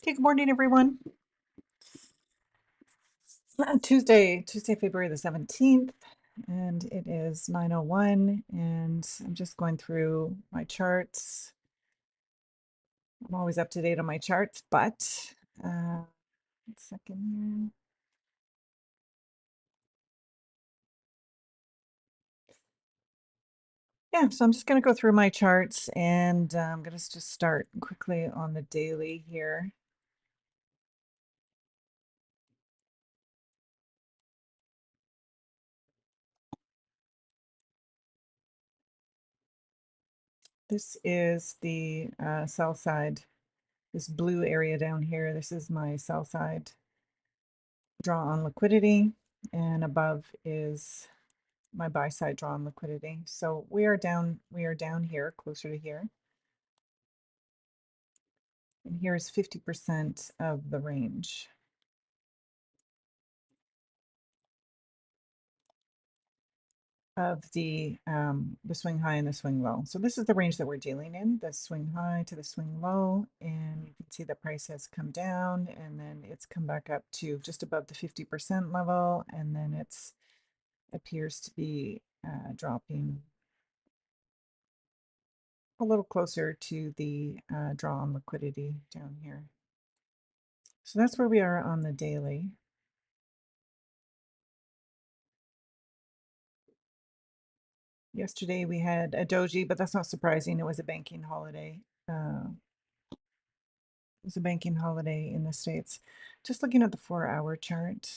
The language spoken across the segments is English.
Okay, good morning, everyone. Tuesday, February the 17th, and it is 9:01, and I'm just going through my charts. I'm always up to date on my charts, but one second here. Yeah, so I'm just going to go through my charts, and I'm going to just start quickly on the daily here. This is the sell side, this blue area down here. This is my sell side draw on liquidity, and above is my buy side draw on liquidity. So we are down here, closer to here. And here's 50% of the range. Of the swing high and the swing low. So this is the range that we're dealing in, the swing high to the swing low, and you can see the price has come down, and then it's come back up to just above the 50% level, and then it's appears to be dropping a little closer to the draw on liquidity down here. So that's where we are on the daily. Yesterday we had a doji, but that's not surprising. It was a banking holiday. It was a banking holiday in the States. Just looking at the 4-hour chart,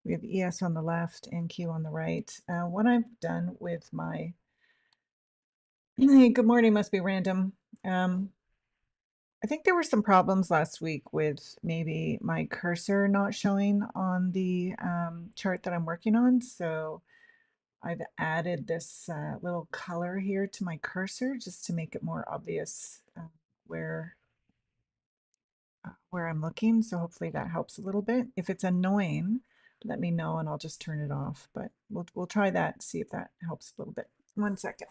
we have ES on the left and Q on the right. What I've done with my, hey, good morning, must be random. I think there were some problems last week with maybe my cursor not showing on the chart that I'm working on. So I've added this little color here to my cursor just to make it more obvious where I'm looking. So hopefully that helps a little bit. If it's annoying, let me know and I'll just turn it off. But we'll try that, see if that helps a little bit. 1 second.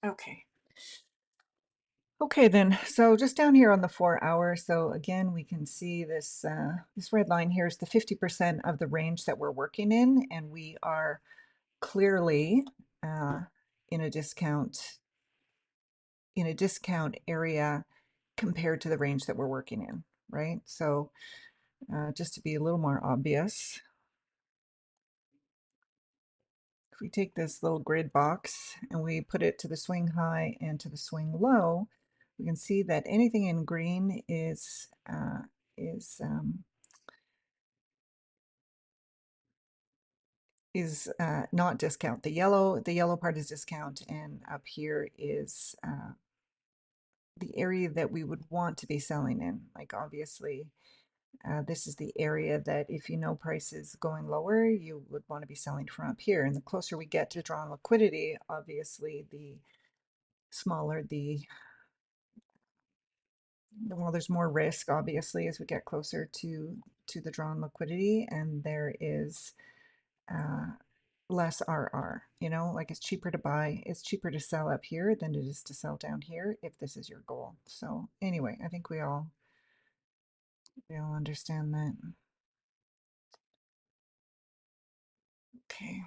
Okay. Okay then, so just down here on the 4-hour, so again, we can see this this red line here is the 50% of the range that we're working in, and we are clearly in a discount area compared to the range that we're working in, right? So just to be a little more obvious, if we take this little grid box and we put it to the swing high and to the swing low, we can see that anything in green is is um, not discount. The yellow part is discount, and up here is the area that we would want to be selling in. Like obviously, this is the area that if you know price is going lower, you would want to be selling from up here. And the closer we get to drawn liquidity, obviously, the smaller well, there's more risk, obviously, as we get closer to the drawn liquidity, and there is uh, less RR. You know, like it's cheaper to buy, it's cheaper to sell up here than it is to sell down here if this is your goal. So anyway, I think we all understand that. Okay.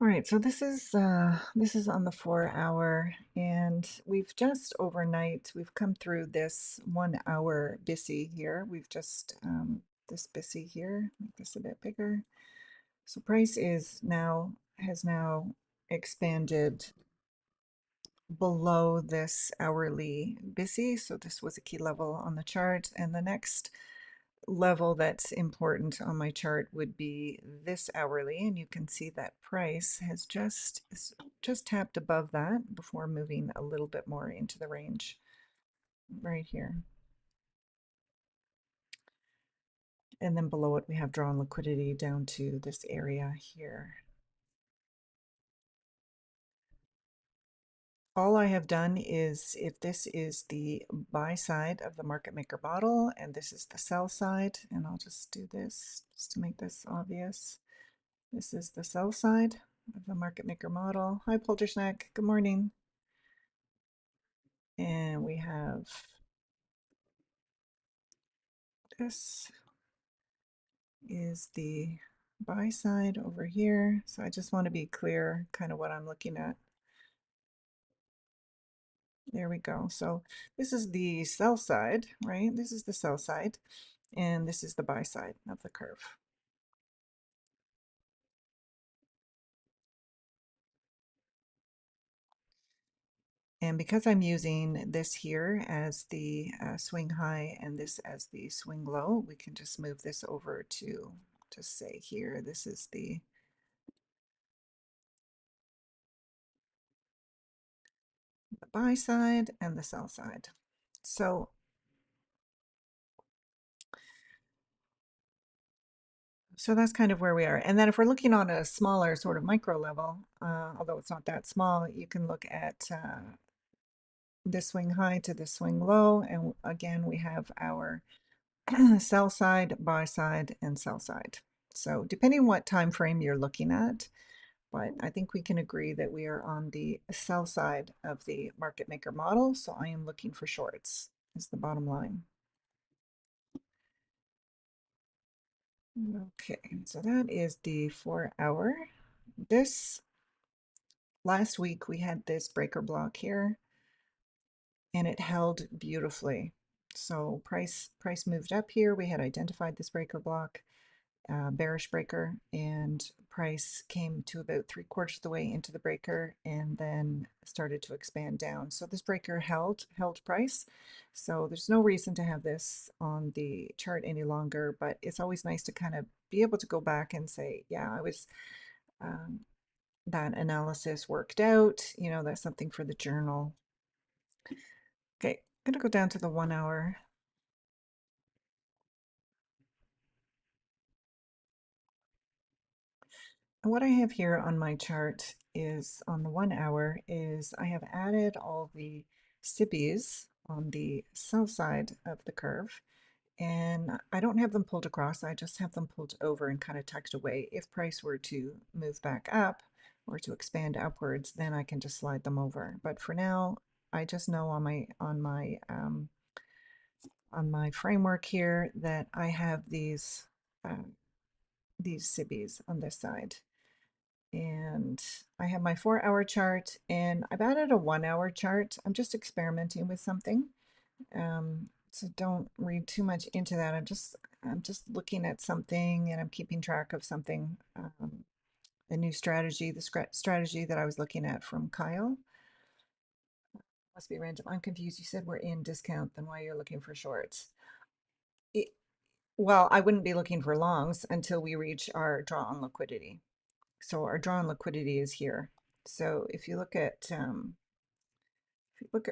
All right, so this is on the 4-hour, and we've just overnight we've come through this 1-hour BISI here. We've just this BISI here, make this a bit bigger. So price has now expanded below this hourly BISI. So this was a key level on the chart, and the next level that's important on my chart would be this hourly, and you can see that price has just tapped above that before moving a little bit more into the range right here. And then below it, we have drawn liquidity down to this area here. All I have done is, if this is the buy side of the market maker model and this is the sell side, and I'll just do this just to make this obvious. This is the sell side of the market maker model. Hi, Poldersnack. Good morning. And we have this is the buy side over here. So I just want to be clear kind of what I'm looking at. There we go. So this is the sell side, right? This is the sell side, and this is the buy side of the curve. And because I'm using this here as the swing high and this as the swing low, we can just move this over to just say here, this is the buy side and the sell side. So that's kind of where we are. And then if we're looking on a smaller sort of micro level, although it's not that small, you can look at this swing high to this swing low. And again, we have our sell side, buy side, and sell side. So depending on what time frame you're looking at, but I think we can agree that we are on the sell side of the market maker model. So I am looking for shorts is the bottom line. Okay, so that is the 4 hour. This last week we had this breaker block here and it held beautifully. So price moved up here. We had identified this breaker block, bearish breaker, and price came to about 3/4 of the way into the breaker and then started to expand down. So this breaker held price. So there's no reason to have this on the chart any longer, but it's always nice to kind of be able to go back and say, yeah, I was that analysis worked out. You know, that's something for the journal. Okay, I'm gonna go down to the 1 hour. And what I have here on my chart is on the 1 hour is I have added all the SIBIs on the sell side of the curve. And I don't have them pulled across, I just have them pulled over and kind of tucked away. If price were to move back up or to expand upwards, then I can just slide them over. But for now, I just know on my framework here that I have these SIBIs on this side. And I have my 4 hour chart and I've added a 1 hour chart. I'm just experimenting with something. So don't read too much into that. I'm just looking at something and I'm keeping track of something. A new strategy, the strategy that I was looking at from Kyle. Must be random. I'm confused. You said we're in discount, then why you're looking for shorts? Well, I wouldn't be looking for longs until we reach our draw on liquidity. So our draw on liquidity is here. So if you look at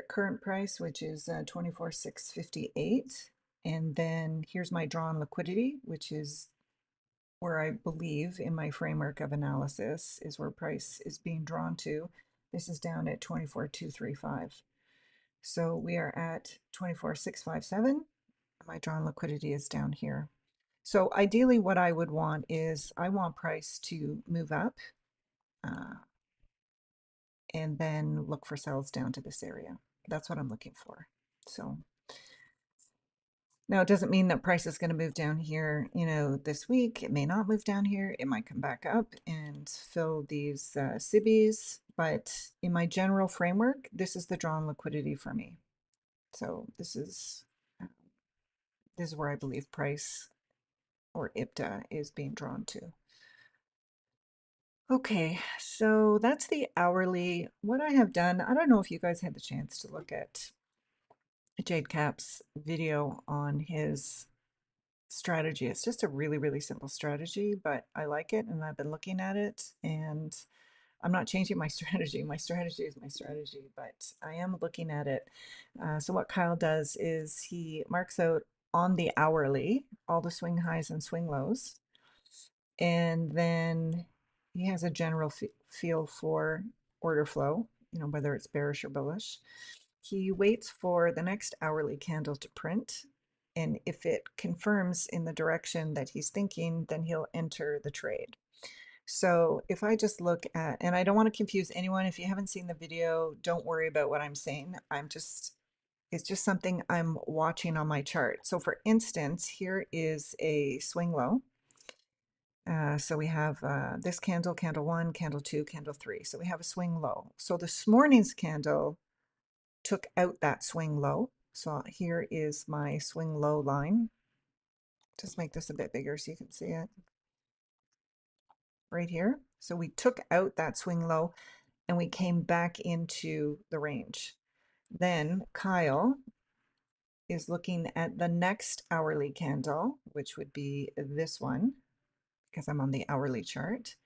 current price, which is 24,658, and then here's my draw on liquidity, which is where I believe in my framework of analysis is where price is being drawn to. This is down at 24,235. So we are at 24,657. My drawn liquidity is down here. So ideally what I would want is I want price to move up and then look for sells down to this area. That's what I'm looking for. So now it doesn't mean that price is going to move down here, you know, this week. It may not move down here. It might come back up and fill these SIBIs. But in my general framework, this is the drawn liquidity for me. So this is where I believe price or IPTA is being drawn to. Okay, so that's the hourly. What I have done, I don't know if you guys had the chance to look at Jadecap's video on his strategy. It's just a really, really simple strategy, but I like it and I've been looking at it and I'm not changing my strategy. My strategy is my strategy, but I am looking at it. So what Kyle does is he marks out on the hourly all the swing highs and swing lows, and then he has a general feel for order flow, whether it's bearish or bullish. He waits for the next hourly candle to print, and if it confirms in the direction that he's thinking, then he'll enter the trade. So if I just look at, and I don't want to confuse anyone, if you haven't seen the video, don't worry about what I'm saying. It's just something I'm watching on my chart. So for instance, here is a swing low. So we have this candle, candle 1, candle 2, candle 3. So we have a swing low. So this morning's candle took out that swing low. So here is my swing low line. Just make this a bit bigger so you can see it right here. So we took out that swing low and we came back into the range. Then Kyle is looking at the next hourly candle, which would be this one, because I'm on the hourly chart.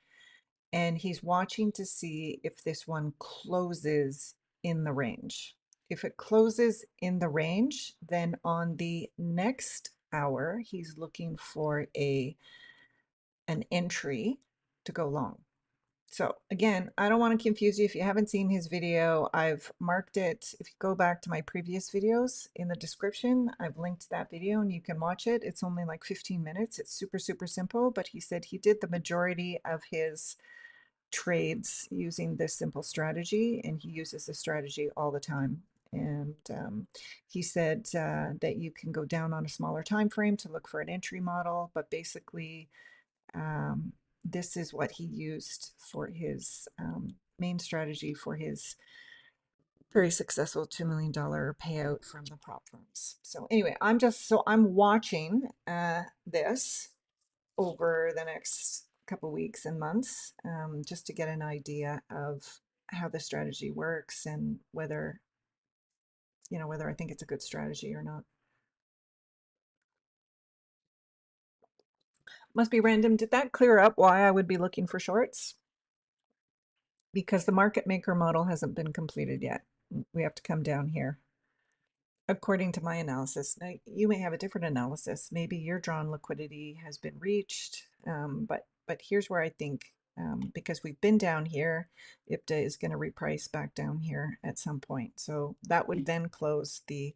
And he's watching to see if this one closes in the range. If it closes in the range, then on the next hour, he's looking for an entry to go long. So again, I don't want to confuse you. If you haven't seen his video, I've marked it. If you go back to my previous videos in the description, I've linked that video and you can watch it. It's only like 15 minutes. It's super, super simple, but he said he did the majority of his trades using this simple strategy, and he uses this strategy all the time. And he said that you can go down on a smaller time frame to look for an entry model, but basically this is what he used for his main strategy for his very successful $2 million payout from the prop firms. So anyway, I'm watching this over the next couple weeks and months, just to get an idea of how the strategy works and whether I think it's a good strategy or not. Must be random. Did that clear up why I would be looking for shorts? Because the market maker model hasn't been completed yet. We have to come down here. According to my analysis, now you may have a different analysis. Maybe your drawn liquidity has been reached, but here's where I think, because we've been down here, IPTA is going to reprice back down here at some point. So that would then close the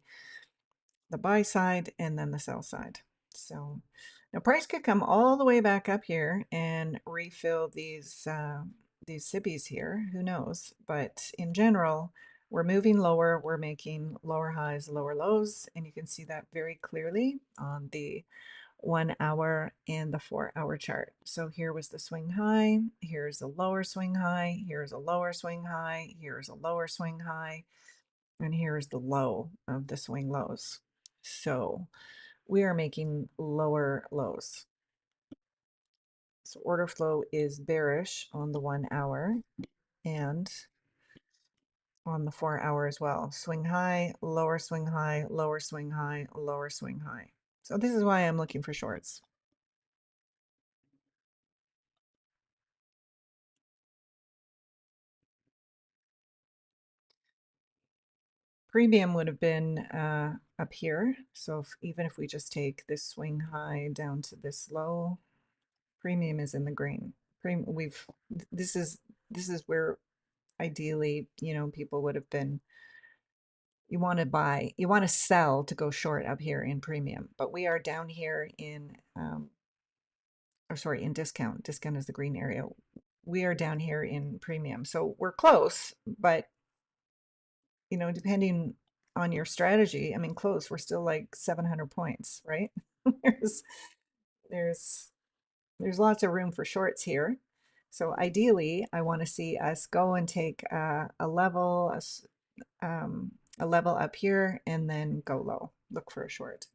buy side and then the sell side. So now price could come all the way back up here and refill these SIBIs here. Who knows? But in general, we're moving lower. We're making lower highs, lower lows, and you can see that very clearly on the 1 hour and the 4 hour chart. So here was the swing high. Here's a lower swing high. Here's a lower swing high. Here's a lower swing high. And here's the low of the swing lows. So we are making lower lows. So order flow is bearish on the 1 hour and on the 4 hour as well. Swing high, lower swing high, lower swing high, lower swing high. So this is why I'm looking for shorts. Premium would have been up here. So even if we just take this swing high down to this low, premium is in the green. This is where ideally, people would have been. You want to buy, you want to sell to go short up here in premium, but we are down here in, or sorry, in discount. Discount is the green area. We are down here in premium, so we're close, but depending on your strategy, I mean, close. We're still like 700 points, right? there's there's there's lots of room for shorts here. So ideally, I want to see us go and take a level, a level up here, and then go low. Look for a short.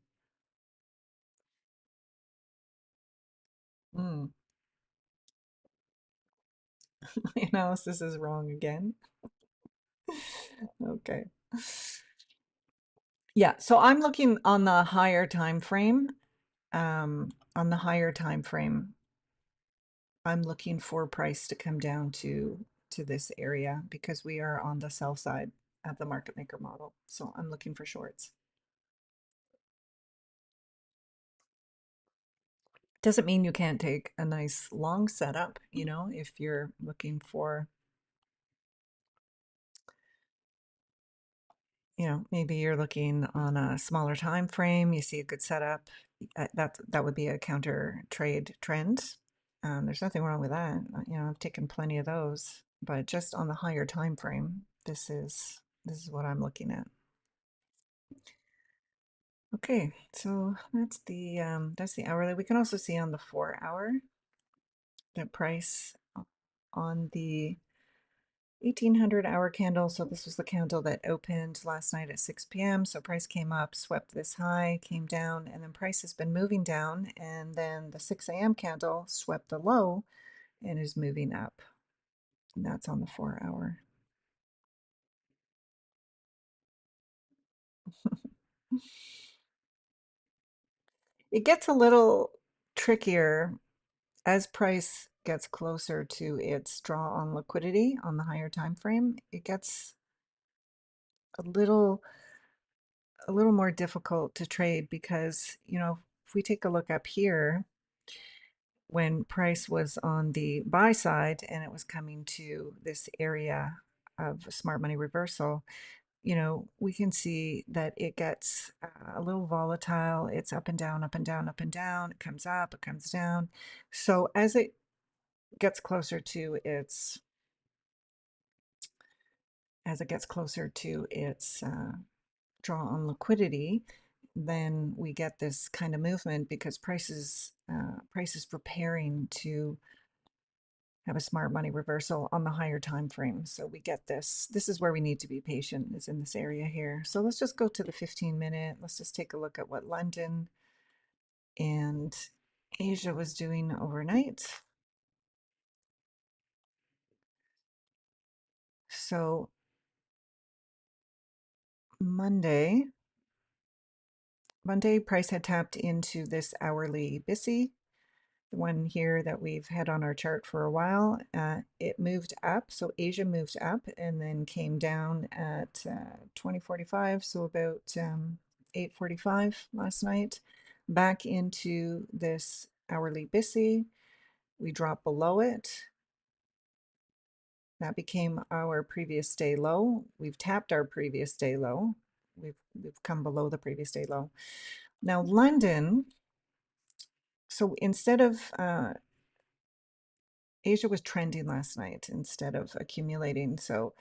My analysis is wrong again. Okay. Yeah, so I'm looking on the higher time frame, On the higher time frame, I'm looking for price to come down to this area because we are on the sell side of the market maker model. So I'm looking for shorts. Doesn't mean you can't take a nice long setup, you know, if you're looking for, you know, maybe you're looking on a smaller time frame, you see a good setup, that would be a counter trade trend. There's nothing wrong with that. You know, I've taken plenty of those, but just on the higher time frame, this is what I'm looking at. Okay, so that's the hourly. We can also see on the 4 hour the price on the 1800 hour candle. So this was the candle that opened last night at 6 p.m. So price came up, swept this high, came down, and then price has been moving down. And then the 6 a.m. candle swept the low and is moving up. And that's on the 4 hour. It gets a little trickier as price gets closer to its draw on liquidity on the higher time frame. It gets a little more difficult to trade because, you know, if we take a look up here, when price was on the buy side and it was coming to this area of smart money reversal, you know, we can see that it gets a little volatile. It's up and down, up and down, up and down. It comes up, it comes down. So as it gets closer to its draw on liquidity, then we get this kind of movement because price is preparing to have a smart money reversal on the higher time frame. So we get this. This is where we need to be patient, is in this area here. So let's just go to the 15-minute. Let's just take a look at what London and Asia was doing overnight. So Monday price had tapped into this hourly BISI, the one here that we've had on our chart for a while. It moved up, so Asia moved up and then came down at 2045, so about 8:45 last night, back into this hourly BISI. We dropped below it. That became our previous day low. We've tapped our previous day low. We've come below the previous day low. Now London, so instead of Asia was trending last night instead of accumulating. So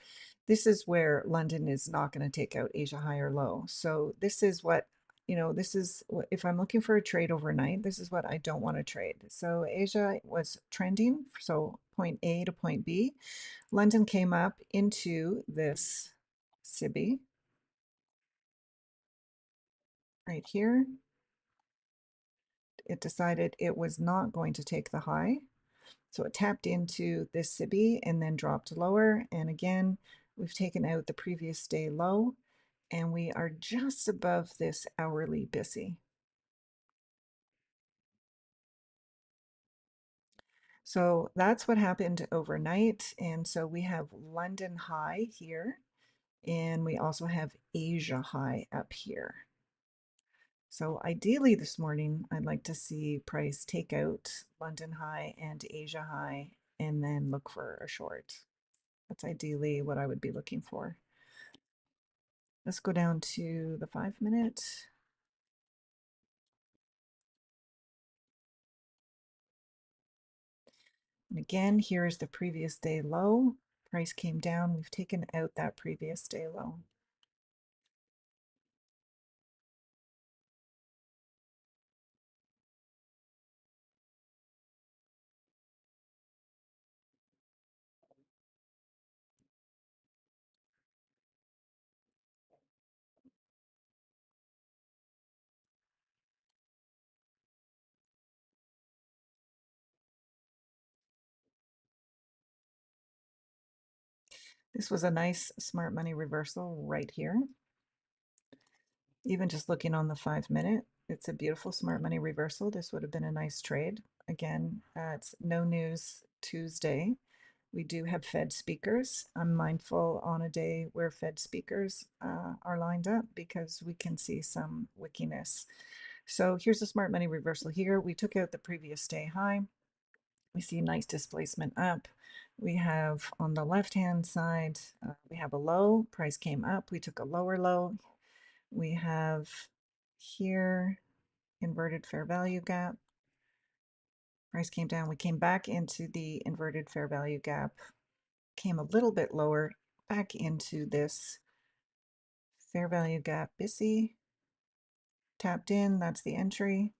this is where London is not going to take out Asia high or low. So this is what, you know, this is what, if I'm looking for a trade overnight, this is what I don't want to trade. So Asia was trending, so point A to point B. London came up into this SIBI right here. It decided it was not going to take the high. So it tapped into this SIBI and then dropped lower. And again, we've taken out the previous day low and we are just above this hourly BISI. So that's what happened overnight. And so we have London high here and we also have Asia high up here. So ideally this morning, I'd like to see price take out London high and Asia high and then look for a short. That's ideally what I would be looking for. Let's go down to the 5-minute. And again, here is the previous day low. Price came down. We've taken out that previous day low. This was a nice smart money reversal right here. Even just looking on the 5-minute, It's a beautiful smart money reversal. This would have been a nice trade. Again, it's no news Tuesday. We do have Fed speakers. I'm mindful on a day where Fed speakers are lined up because we can see some wickiness. So here's a smart money reversal here. We took out the previous day high. We see nice displacement up. We have on the left-hand side, we have a low. Price came up. We took a lower low. We have here inverted fair value gap. Price came down. We came back into the inverted fair value gap, came a little bit lower, back into this fair value gap. Busy tapped in. That's the entry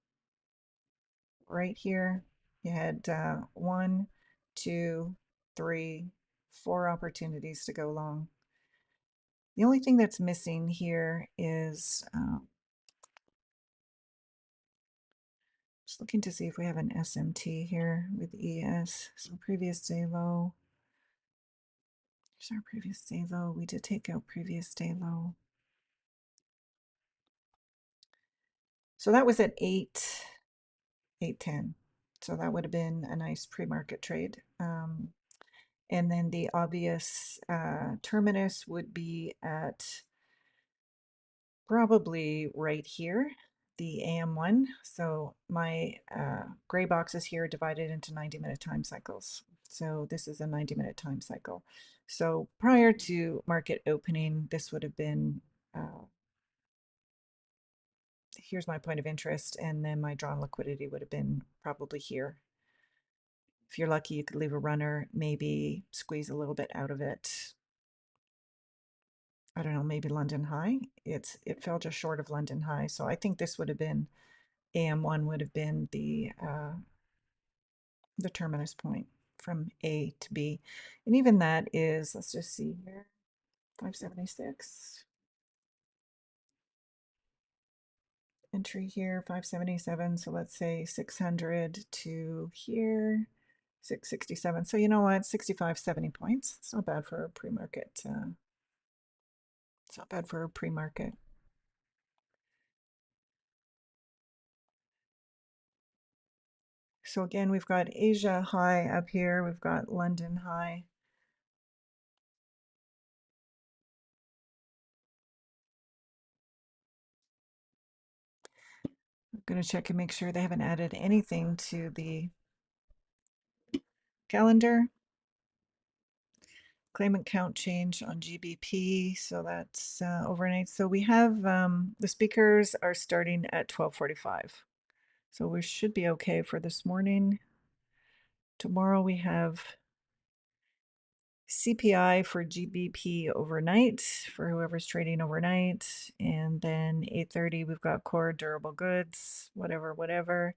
right here. You had 1, 2, 3, 4 opportunities to go long. The only thing that's missing here is just looking to see if we have an SMT here with ES. So previous day low. Here's our previous day low. We did take out previous day low. So that was at 810. So that would have been a nice pre-market trade. And then the obvious terminus would be at probably right here, the AM1. So my gray boxes here divided into 90-minute time cycles. So this is a 90-minute time cycle. So prior to market opening, this would have been, here's my point of interest, and then my drawn liquidity would have been probably here. If you're lucky, you could leave a runner, maybe squeeze a little bit out of it. I don't know, maybe London high. It fell just short of London high. So I think this would have been, AM1 would have been the terminus point from A to B. And even that is, let's just see here, 576. Entry here, 577. So let's say 600 to here, 667. So you know what, 65, 70 points. It's not bad for a pre-market. It's not bad for a pre-market. So again, we've got Asia high up here. We've got London high. I'm going to check and make sure they haven't added anything to the calendar. Claimant count change on GBP, so that's overnight. So we have the speakers are starting at 12:45. So we should be okay for this morning. Tomorrow we have CPI for GBP overnight for whoever's trading overnight. And then 8:30 we've got core durable goods, whatever.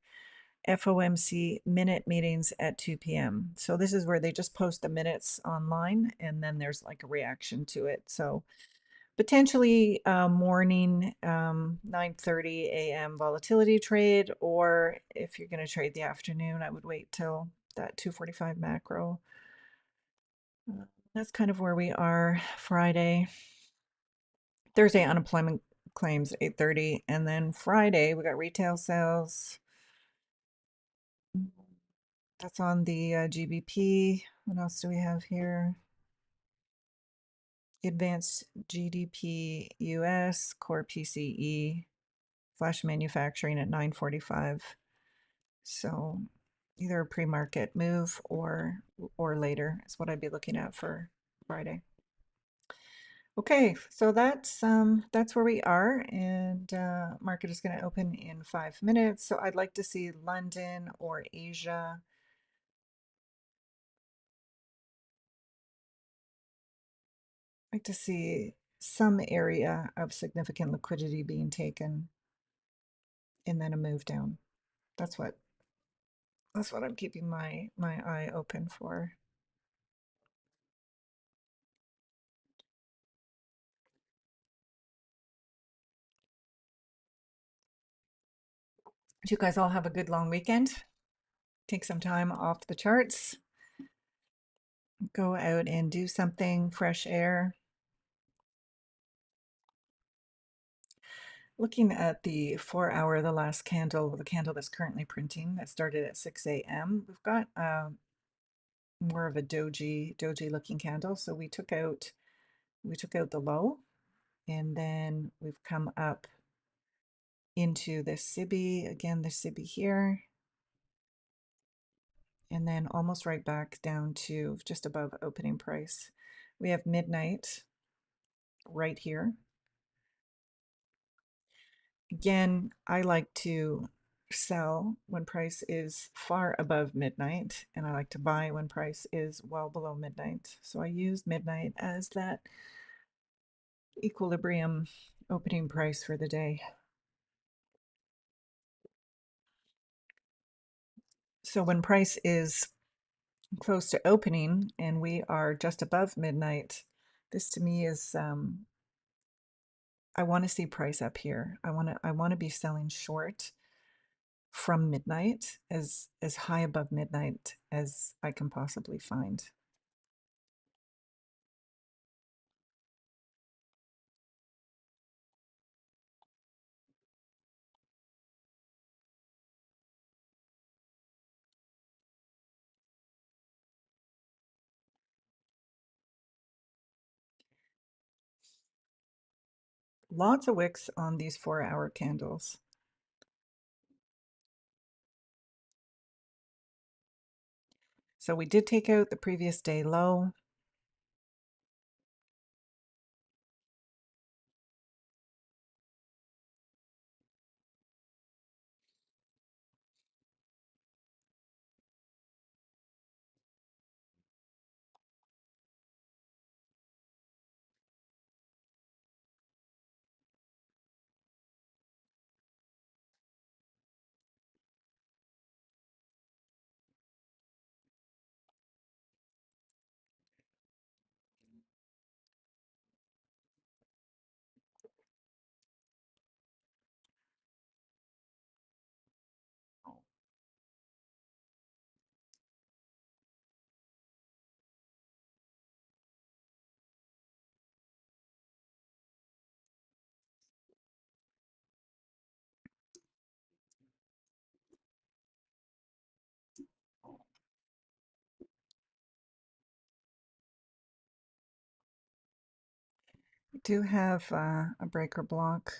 FOMC minute meetings at 2 p.m. So this is where they just post the minutes online and then there's like a reaction to it. So potentially morning 9:30 a.m. volatility trade, or if you're going to trade the afternoon, I would wait till that 2:45 macro. That's kind of where we are Friday. Thursday unemployment claims 8:30, and then Friday we got retail sales. That's on the GBP. What else do we have here? Advanced GDP US, core PCE, flash manufacturing at 9:45. So either a pre-market move or later is what I'd be looking at for Friday. Okay, so that's where we are, and market is going to open in 5 minutes. So I'd like to see London or Asia. I'd like to see some area of significant liquidity being taken, and then a move down. That's what I'm keeping my eye open for. You guys all have a good long weekend. Take some time off the charts. Go out and do something, fresh air. Looking at the 4 hour, the last candle, the candle that's currently printing, that started at 6 a.m., we've got more of a doji looking candle. So we took out the low, and then we've come up into this SIBI, again, the SIBI here, and then almost right back down to just above opening price. We have midnight right here. Again, I like to sell when price is far above midnight, and I like to buy when price is well below midnight. So I use midnight as that equilibrium opening price for the day. So when price is close to opening and we are just above midnight, this to me is I want to see price up here. I want to be selling short from midnight, as high above midnight as I can possibly find. Lots of wicks on these 4 hour candles. So we did take out the previous day low. We do have a breaker block.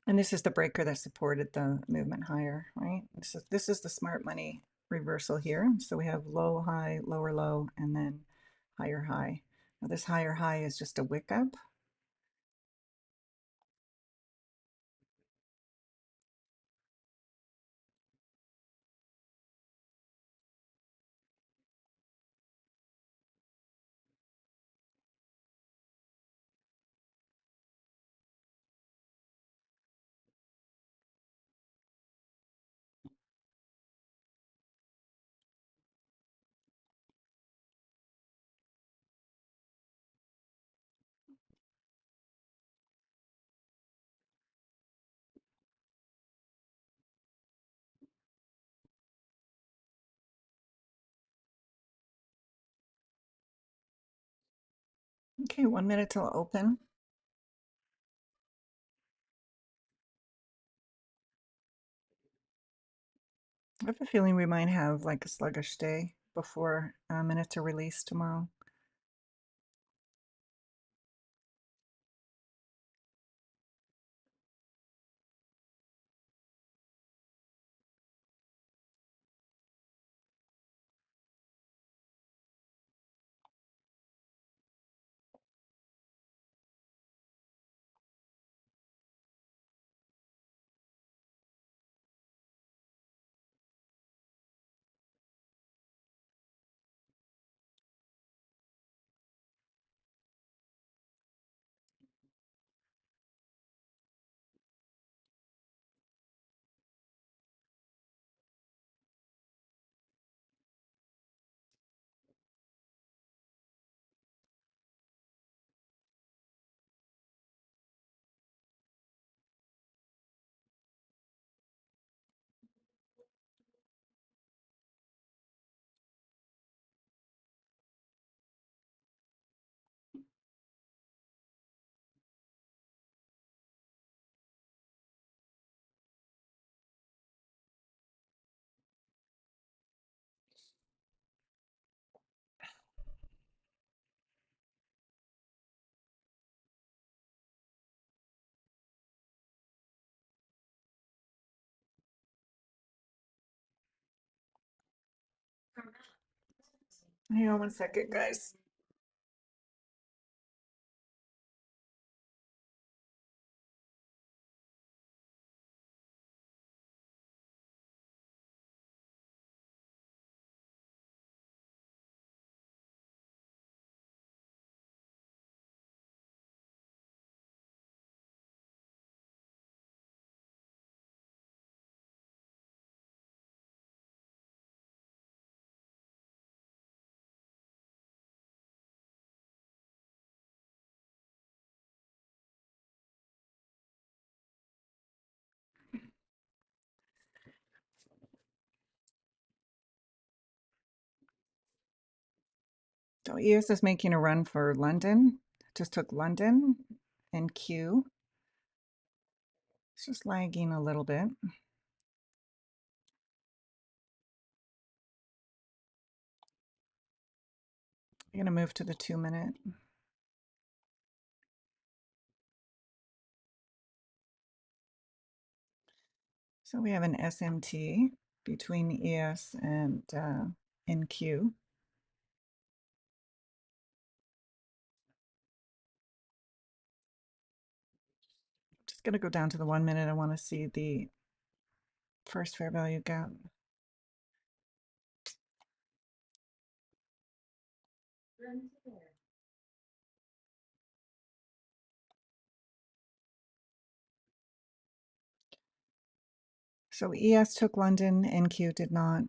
And this is the breaker that supported the movement higher, right? This is the smart money reversal here. So we have low, high, lower low, and then higher high. Now this higher high is just a wick up. Okay, 1 minute till open. I have a feeling we might have like a sluggish day before a minute to release tomorrow. Hang on 1 second, guys. So EOS is making a run for London. Just took London and Q. It's just lagging a little bit. I'm going to move to the 2-minute. So we have an SMT between ES and NQ. Just going to go down to the 1-minute. I want to see the first fair value gap. So ES took London, NQ did not.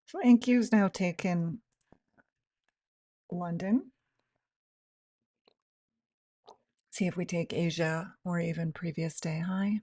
So NQ's now taken London. See if we take Asia or even previous day high.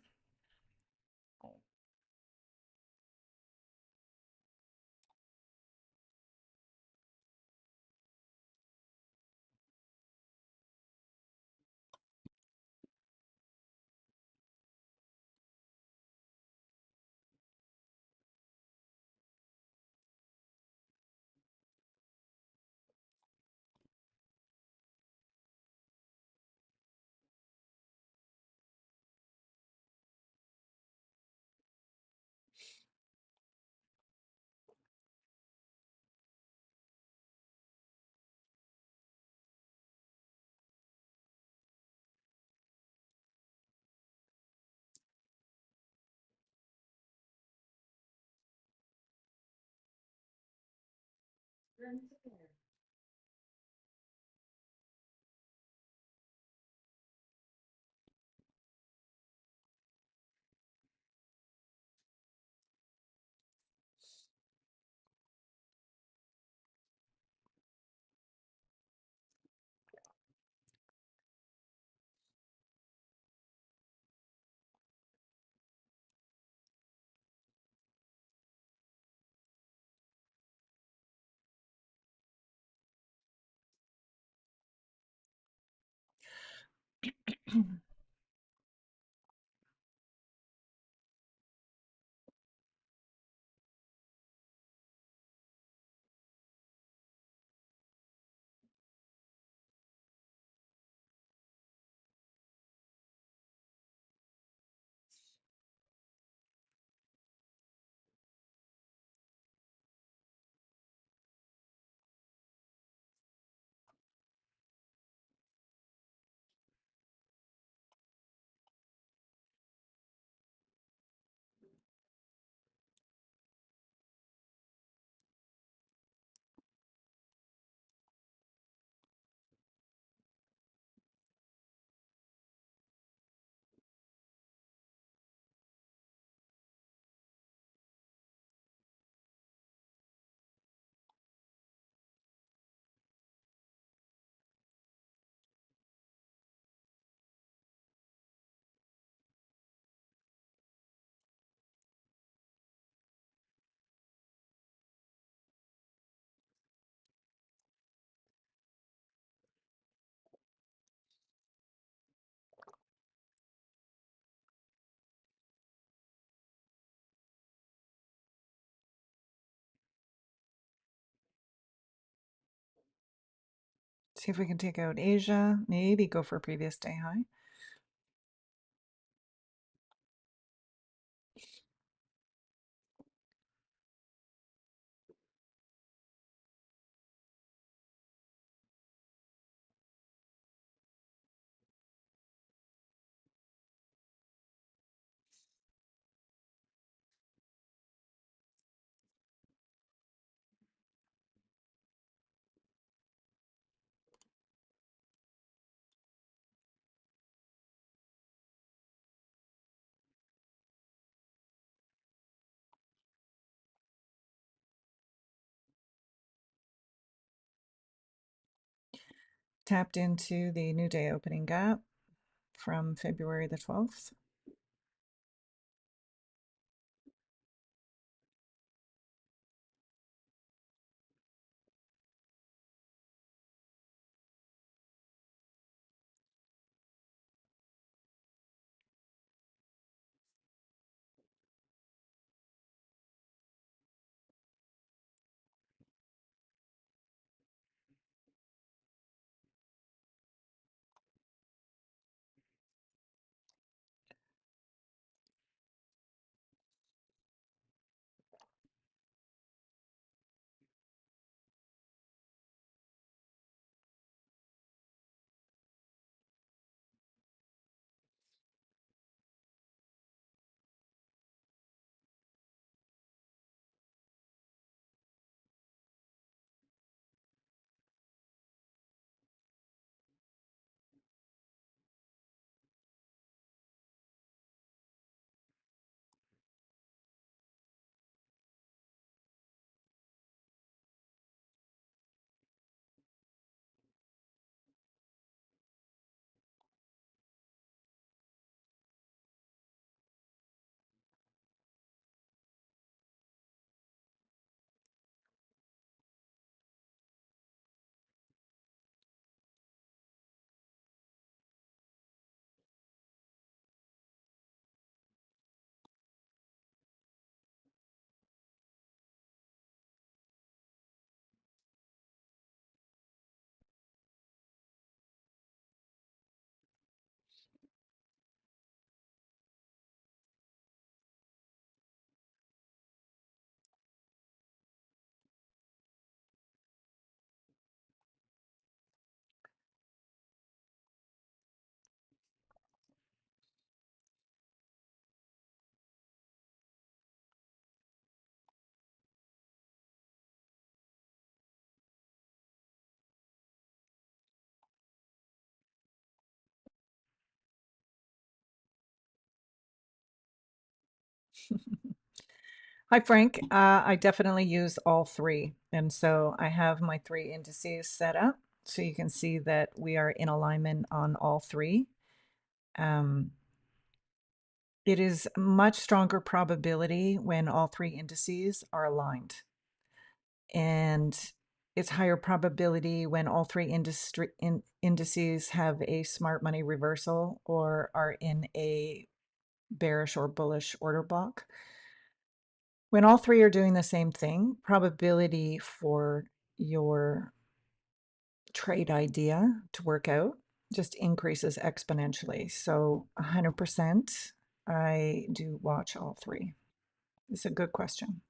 See if we can take out Asia, maybe go for a previous day high. Tapped into the new day opening gap from February the 12th. Hi, Frank. I definitely use all three. And so I have my three indices set up. So you can see that we are in alignment on all three. Um, it is much stronger probability when all three indices are aligned. And it's higher probability when all three indices have a smart money reversal or are in a bearish or bullish order block. When all three are doing the same thing, probability for your trade idea to work out just increases exponentially. So 100%, I do watch all three. It's a good question.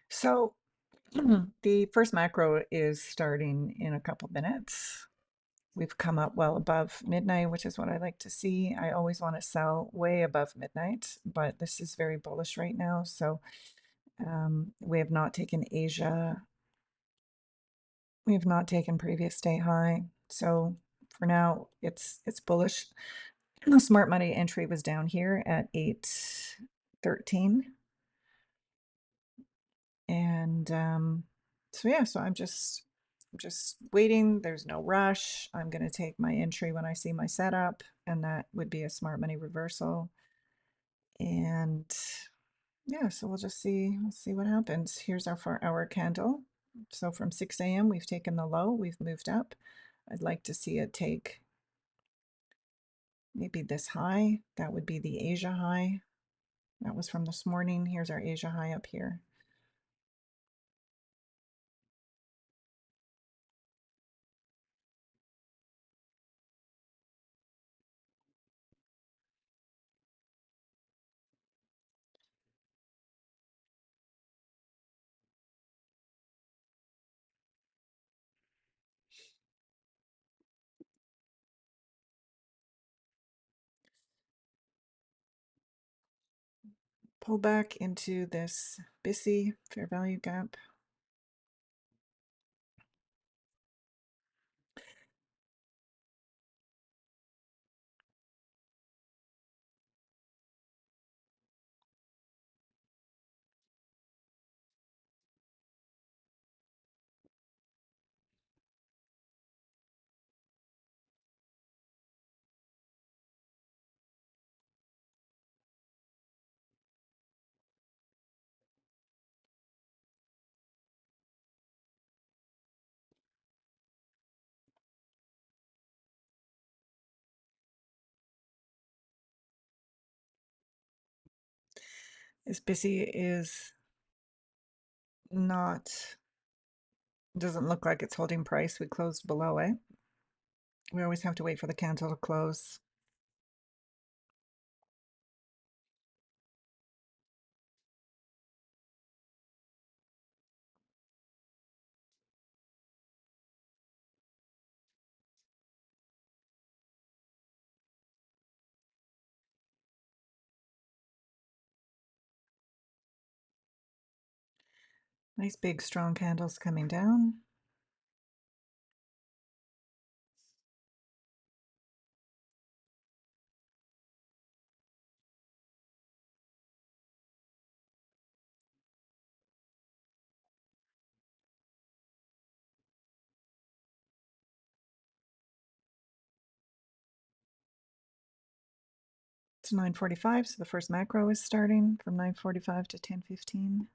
So the first macro is starting in a couple minutes. We've come up well above midnight, which is what I like to see. I always want to sell way above midnight, but this is very bullish right now. So we have not taken Asia. We have not taken previous day high. So for now, it's bullish. The smart money entry was down here at 813. And so yeah, so I'm just waiting. There's no rush. I'm going to take my entry when I see my setup, and that would be a smart money reversal. And yeah, so we'll just see, what happens. Here's our 4-hour candle. So from 6 a.m. we've taken the low, we've moved up. I'd like to see it take maybe this high. That would be the Asia high. That was from this morning. Here's our Asia high up here. pull back into this BISI fair value gap. This BISI is not, doesn't look like it's holding price. We closed below it. We always have to wait for the candle to close. Nice big strong candles coming down. It's 9:45, so the first macro is starting from 9:45 to 10:15.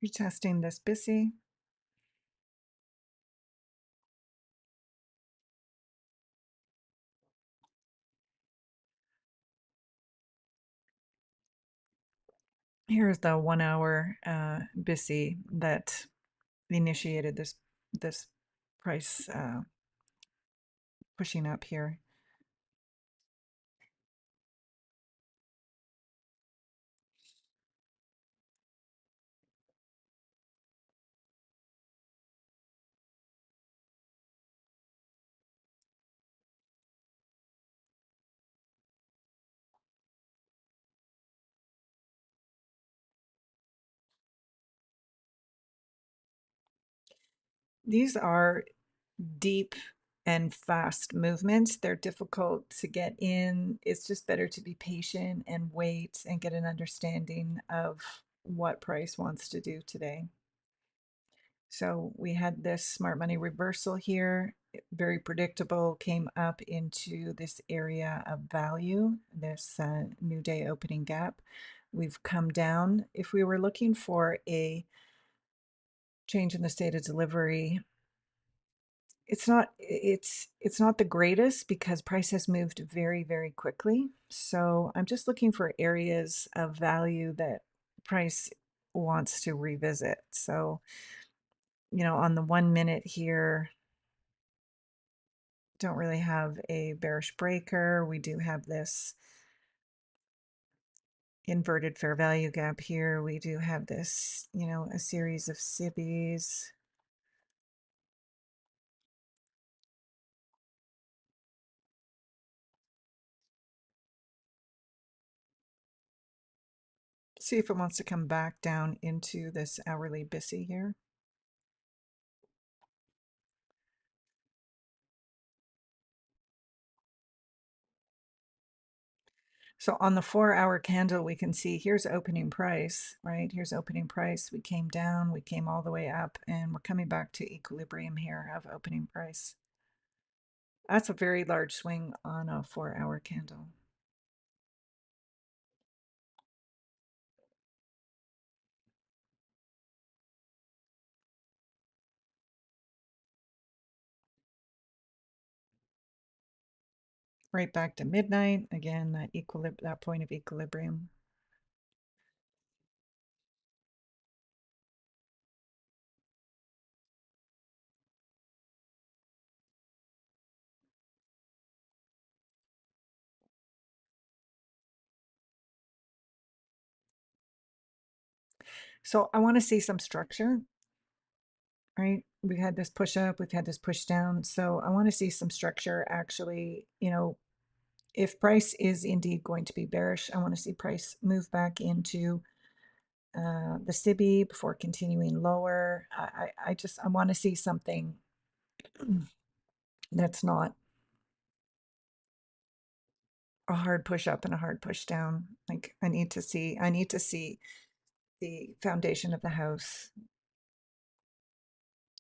Retesting this BISI. Here's the 1 hour BISI that initiated this price pushing up here. These are deep and fast movements. They're difficult to get in. It's just better to be patient and wait and get an understanding of what price wants to do today. So we had this smart money reversal here, very predictable, came up into this area of value, this new day opening gap. We've come down. If we were looking for a change in the state of delivery, it's not the greatest because price has moved very, very quickly. So I'm just looking for areas of value that price wants to revisit. So, on the 1 minute here, don't really have a bearish breaker. We do have this inverted fair value gap here. We do have this, you know, a series of SIBIs. See if it wants to come back down into this hourly BISI here. So on the 4-hour candle, we can see here's opening price, right? Here's opening price. We came down, we came all the way up, and we're coming back to equilibrium here of opening price. That's a very large swing on a 4-hour candle. Right back to midnight. Again, that point of equilibrium. So I want to see some structure, right? We had this push up, we've had this push down. So I want to see some structure actually, you know, if price is indeed going to be bearish, I want to see price move back into the SIBI before continuing lower. I want to see something that's not a hard push up and a hard push down. Like I need to see the foundation of the house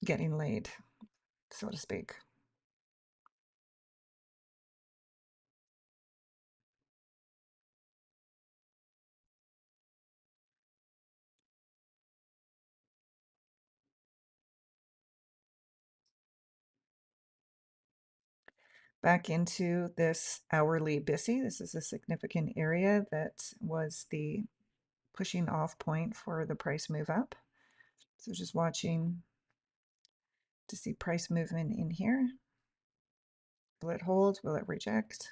getting laid, so to speak. Back into this hourly BISI. This is a significant area that was the pushing off point for the price move up. So just watching to see price movement in here. Will it hold? Will it reject?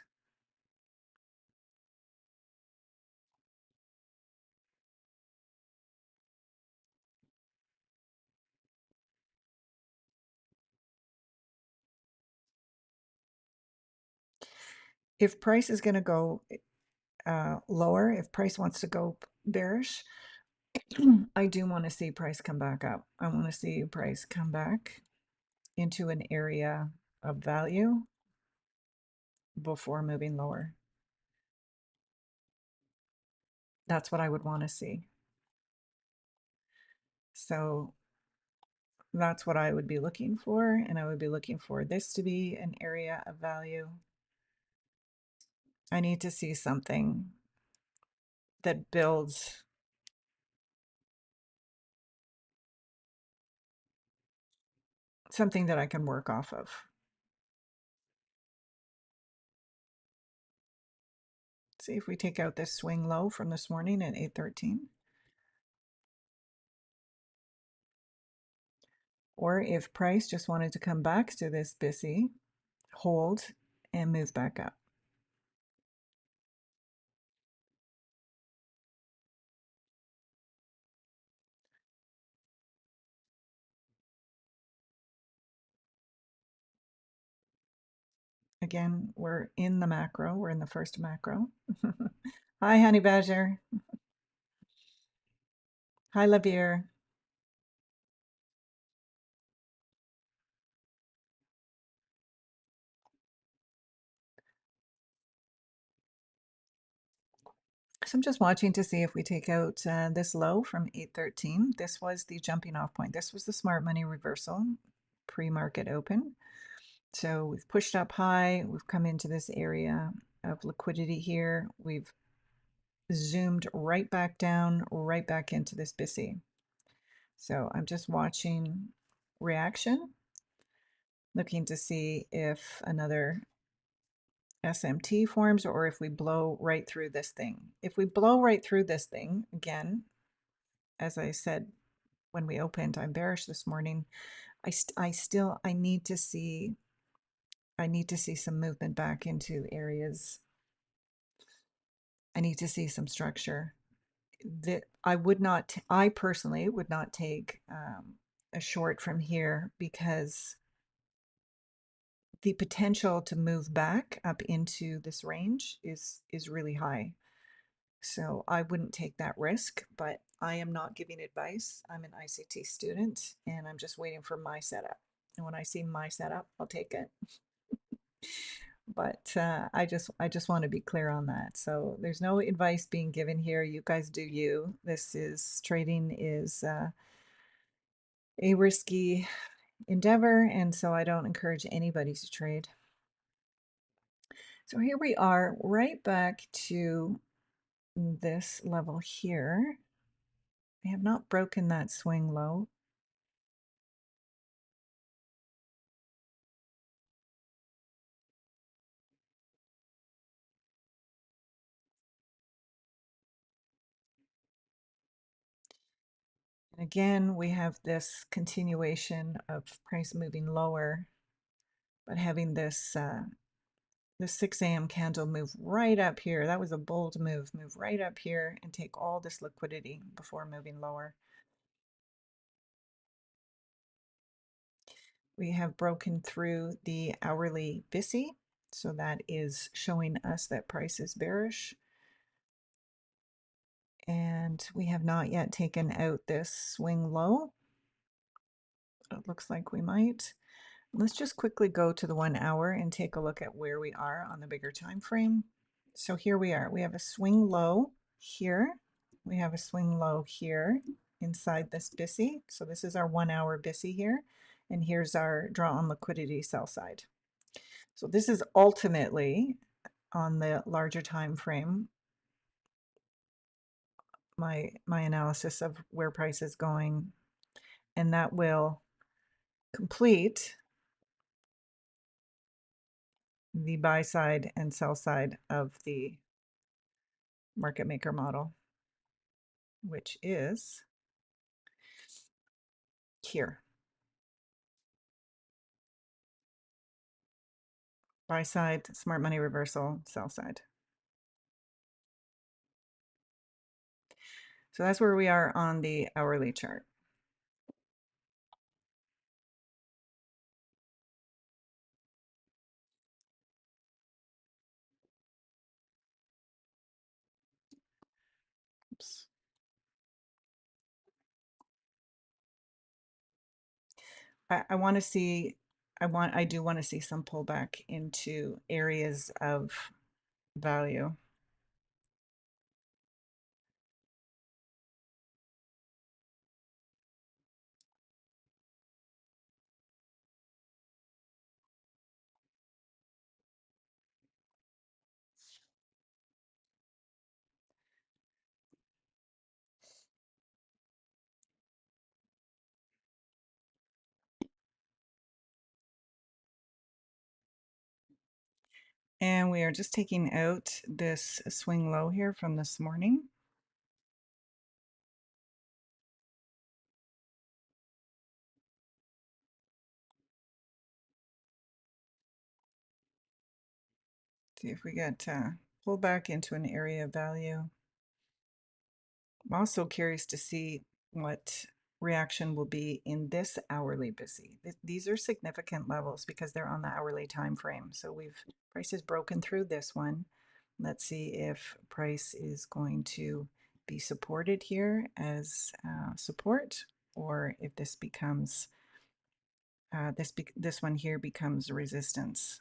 If price is going to go lower, if price wants to go bearish, I do want to see price come back up. I want to see price come back into an area of value before moving lower. That's what I would want to see. So that's what I would be looking for. And I would be looking for this to be an area of value. I need to see something that builds something that I can work off of. See if we take out this swing low from this morning at 813. Or if price just wanted to come back to this BISI, hold, and move back up. Again, we're in the macro. We're in the first macro. Hi, Honey Badger. Hi, Lavier. So I'm just watching to see if we take out this low from 813. This was the jumping off point. This was the smart money reversal pre-market open. So we've pushed up high. We've come into this area of liquidity here. We've zoomed right back down, right back into this BISI. So I'm just watching reaction, looking to see if another SMT forms or if we blow right through this thing. If we blow right through this thing, again, as I said when we opened, I'm bearish this morning. I need to see I need to see some movement back into areas. I need to see some structure. That I personally would not take a short from here because the potential to move back up into this range is really high. So I wouldn't take that risk, but I am not giving advice. I'm an ICT student and I'm just waiting for my setup. And when I see my setup, I'll take it. But I just want to be clear on that. So there's no advice being given here. You guys do you. This is trading is a risky endeavor, and so I don't encourage anybody to trade. So here we are, right back to this level here. We have not broken that swing low. And again, we have this continuation of price moving lower, but having this the 6 a.m. candle move right up here. That was a bold move. Move right up here and take all this liquidity before moving lower. We have broken through the hourly BISI, so that is showing us that price is bearish. And we have not yet taken out this swing low. It looks like we might. Let's just quickly go to the 1 hour and take a look at where we are on the bigger time frame. So here we are. We have a swing low here. We have a swing low here inside this BISI. So this is our 1 hour BISI here. And here's our draw on liquidity sell side. So this is ultimately on the larger time frame, my analysis of where price is going, and that will complete the buy side and sell side of the market maker model, which is here. Buy side, smart money reversal, sell side. So that's where we are on the hourly chart. Oops. I want to see, I do want to see some pullback into areas of value. And we are just taking out this swing low here from this morning. See if we get pulled back into an area of value. I'm also curious to see what reaction will be in this hourly BISI. These are significant levels because they're on the hourly time frame. So price has broken through this one. Let's see if price is going to be supported here as support, or if this becomes this one here becomes resistance.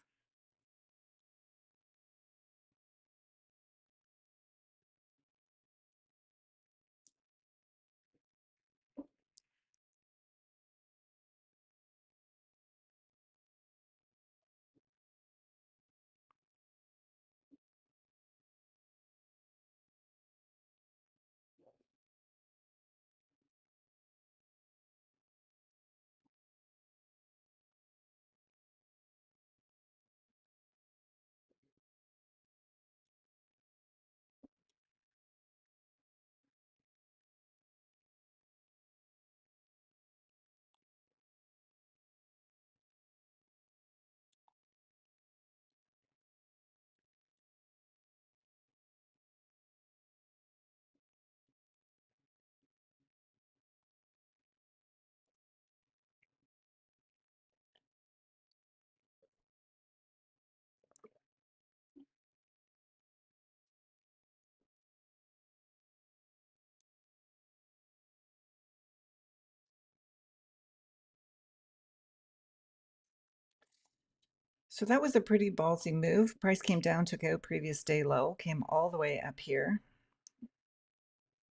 So that was a pretty ballsy move. Price came down, took out previous day low, came all the way up here,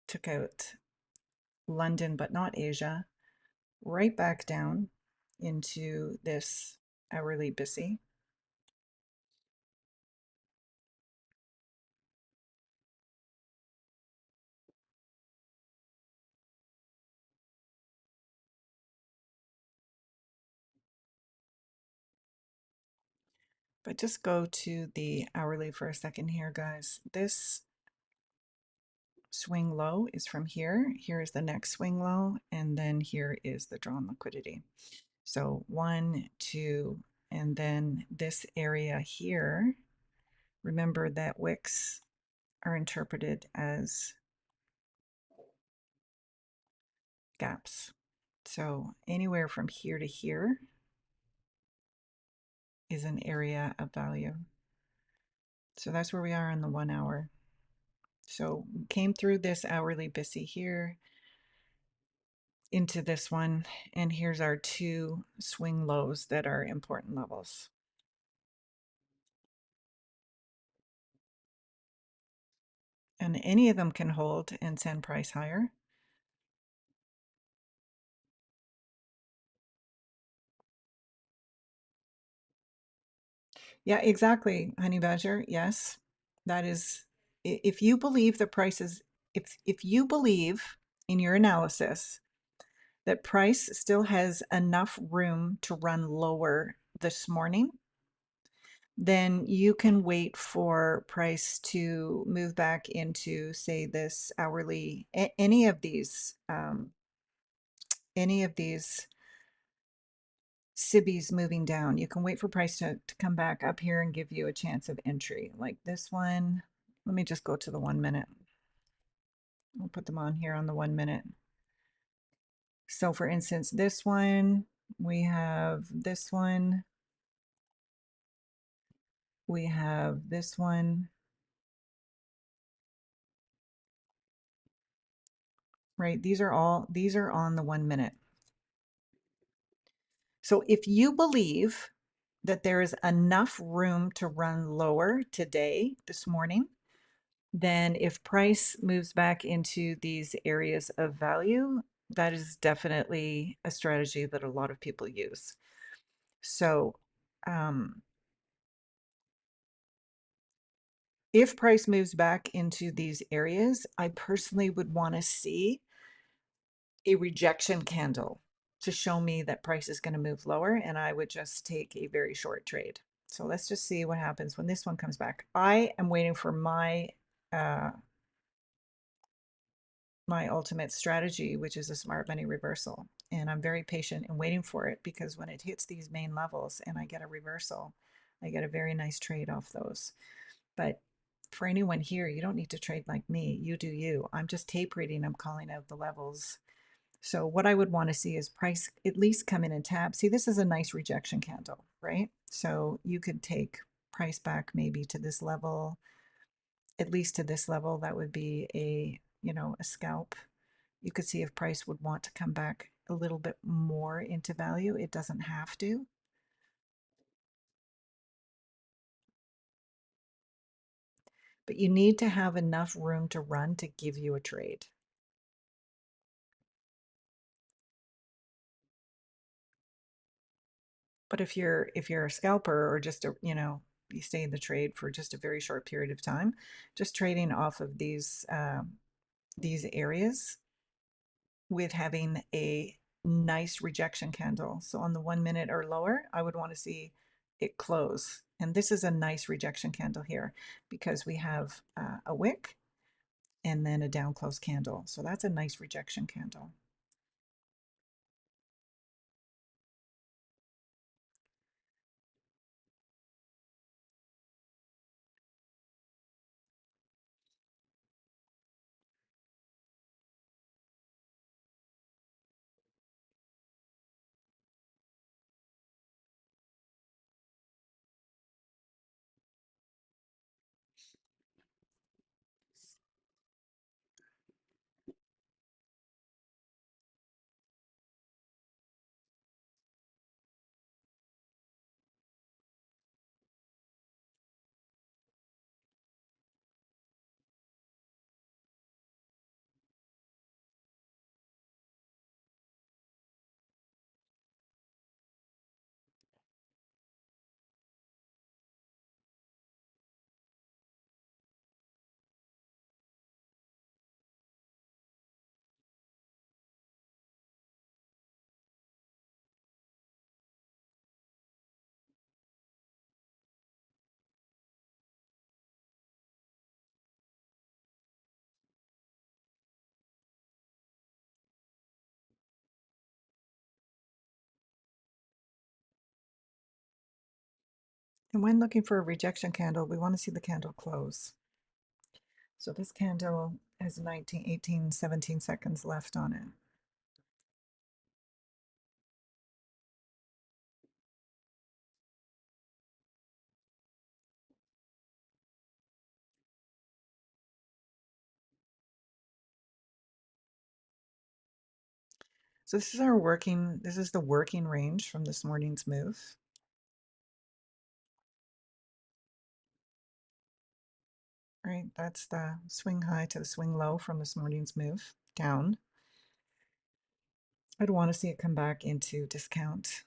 took out London, but not Asia, right back down into this hourly BISI. But just go to the hourly for a second here, guys. This swing low is from here. Here is the next swing low, and then here is the drawn liquidity. So 1, 2, and then this area here. Remember that wicks are interpreted as gaps. So anywhere from here to here is an area of value. So that's where we are in the 1 hour. So came through this hourly BISI here into this one, and here's our two swing lows that are important levels. And any of them can hold and send price higher. Yeah, exactly, Honey Badger. Yes, that is, if you believe the prices, if you believe in your analysis that price still has enough room to run lower this morning, then you can wait for price to move back into, say, this hourly, any of these SIBIs moving down. You can wait for price to come back up here and give you a chance of entry. Like this one, let me just go to the 1 minute. We'll put them on here on the 1 minute. So for instance, this one, we have this one, we have this one, right? These are on the 1 minute. So if you believe that there is enough room to run lower today, this morning, then if price moves back into these areas of value, that is definitely a strategy that a lot of people use. So if price moves back into these areas, I personally would want to see a rejection candle to show me that price is going to move lower, and I would just take a very short trade. So let's just see what happens when this one comes back. I am waiting for my ultimate strategy, which is a smart money reversal. And I'm very patient in waiting for it, because when it hits these main levels and I get a reversal, I get a very nice trade off those. But for anyone here, you don't need to trade like me. You do you. I'm just tape reading. I'm calling out the levels. So what I would want to see is price at least come in and tap. See, this is a nice rejection candle, right? So you could take price back maybe to this level, at least to this level. That would be a scalp. You could see if price would want to come back a little bit more into value. It doesn't have to. But you need to have enough room to run to give you a trade. But if you're a scalper, or just you stay in the trade for just a very short period of time, just trading off of these areas with having a nice rejection candle. So on the 1 minute or lower, I would want to see it close. And this is a nice rejection candle here, because we have a wick and then a down close candle. So that's a nice rejection candle. And when looking for a rejection candle, we want to see the candle close. So this candle has 19, 18, 17 seconds left on it. So this is the working range from this morning's move. Right, that's the swing high to the swing low from this morning's move down. I'd want to see it come back into discount.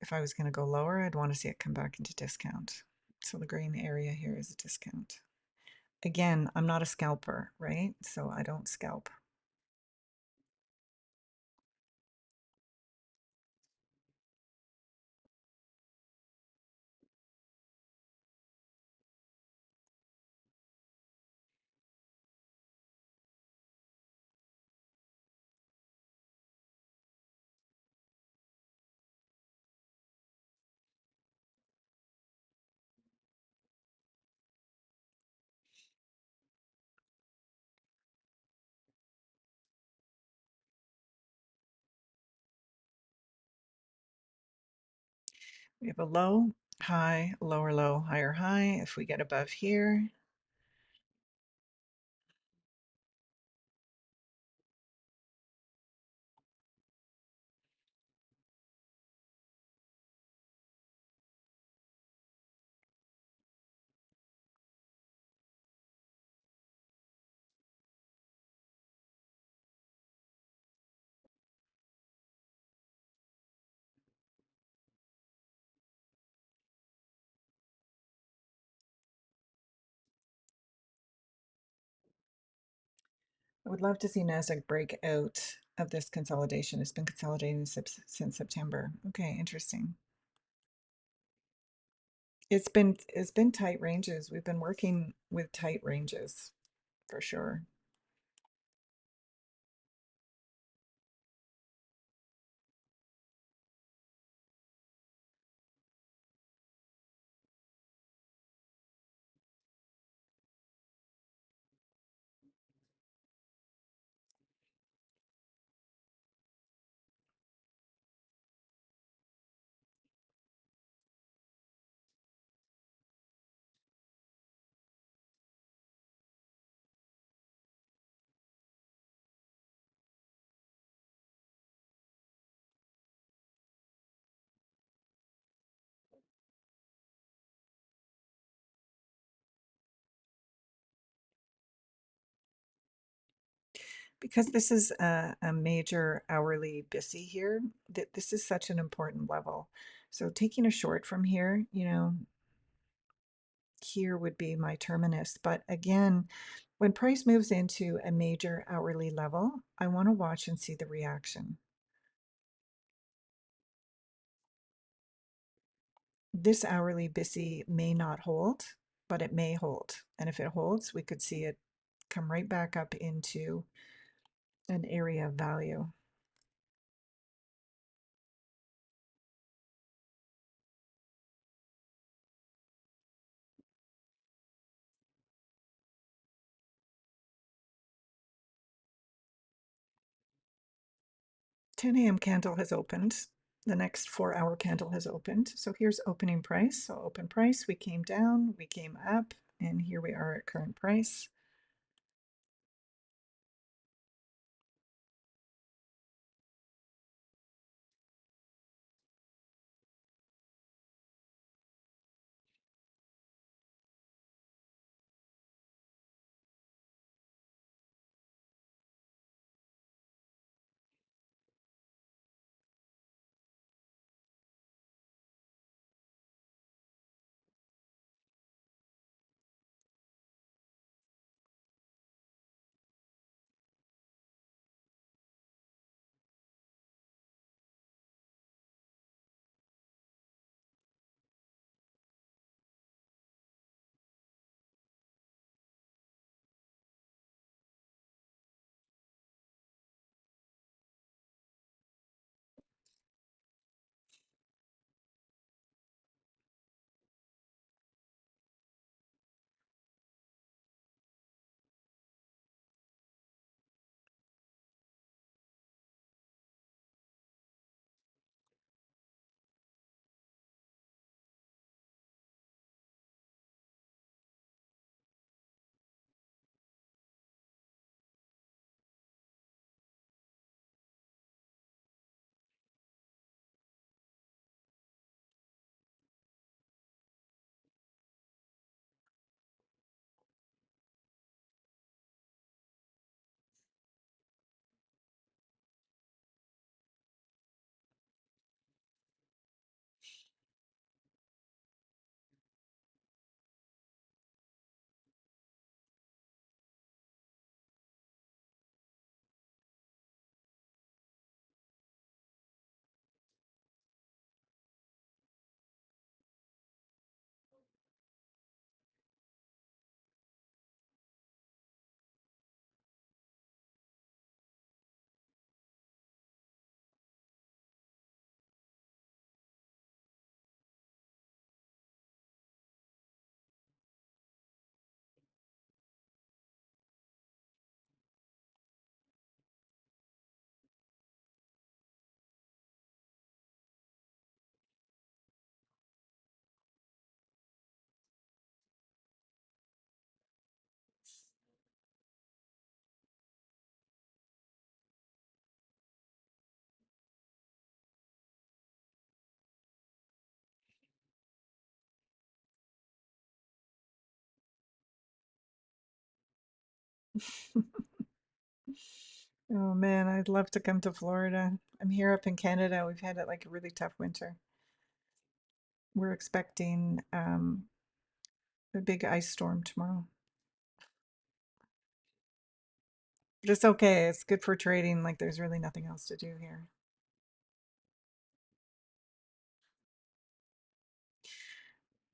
If I was going to go lower, I'd want to see it come back into discount. So the green area here is a discount. Again, I'm not a scalper, right? So I don't scalp. We have a low, high, lower low, higher high. If we get above here, I would love to see NASDAQ break out of this consolidation. It's been consolidating since September. Okay, interesting. It's been tight ranges. We've been working with tight ranges for sure. Because this is a major hourly BISI here, this is such an important level. So taking a short from here, here would be my terminus. But again, when price moves into a major hourly level, I want to watch and see the reaction. This hourly BISI may not hold, but it may hold. And if it holds, we could see it come right back up into an area of value. 10 a.m. candle has opened. The next 4-hour candle has opened. So here's opening price. So open price, we came down, we came up, and here we are at current price. Oh man, I'd love to come to Florida. I'm here up in Canada. We've had it like a really tough winter. We're expecting a big ice storm tomorrow. But it's okay. It's good for trading. Like there's really nothing else to do here.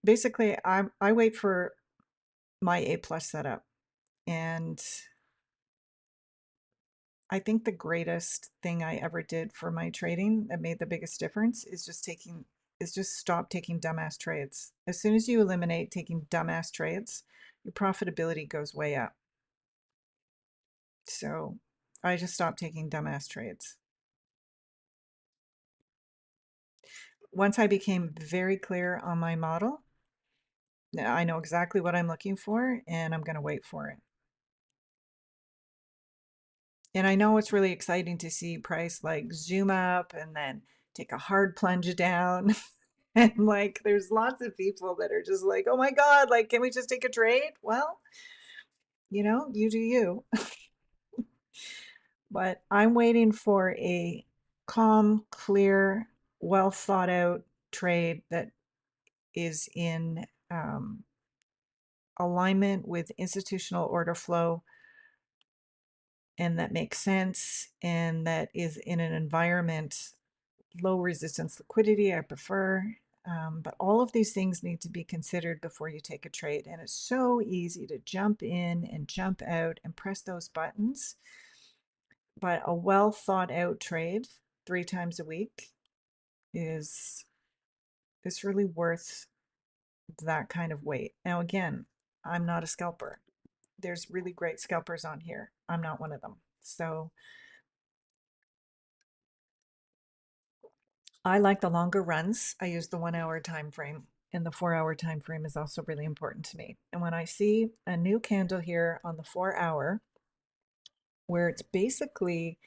Basically, I wait for my A plus setup, and I think the greatest thing I ever did for my trading that made the biggest difference is just stop taking dumbass trades. As soon as you eliminate taking dumbass trades, your profitability goes way up. So I just stopped taking dumbass trades. Once I became very clear on my model, I know exactly what I'm looking for and I'm going to wait for it. And I know it's really exciting to see price like zoom up and then take a hard plunge down. And like there's lots of people that are just like, oh my God, like, can we just take a trade? Well, you do you. But I'm waiting for a calm, clear, well thought out trade that is in alignment with institutional order flow and that makes sense and that is in an environment low resistance liquidity I prefer. But all of these things need to be considered before you take a trade. And it's so easy to jump in and jump out and press those buttons. But a well thought out trade 3 times a week is really worth that kind of weight. Now, again, I'm not a scalper. There's really great scalpers on here. I'm not one of them. So I like the longer runs. I use the 1 hour time frame, and the 4 hour time frame is also really important to me. And when I see a new candle here on the 4 hour, where it's basically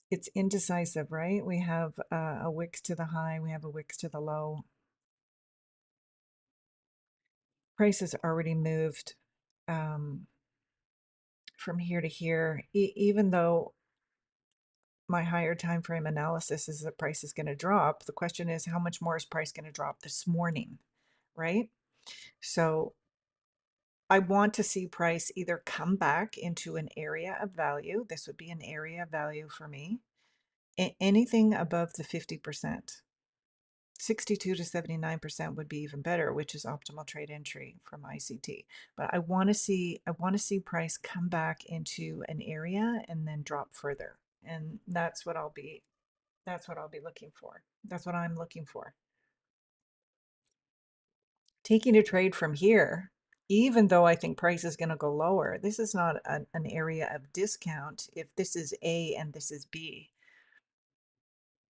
it's indecisive, right? We have a wicks to the high, we have a wicks to the low. Price has already moved from here to here, even though my higher time frame analysis is that price is going to drop. The question is, how much more is price going to drop this morning, right? So I want to see price either come back into an area of value. This would be an area of value for me. Anything above the 50%. 62 to 79% would be even better, which is optimal trade entry from ICT. But I want to see price come back into an area and then drop further. And that's what I'll be looking for. That's what I'm looking for. Taking a trade from here, even though I think price is going to go lower, this is not an area of discount. If this is A and this is B,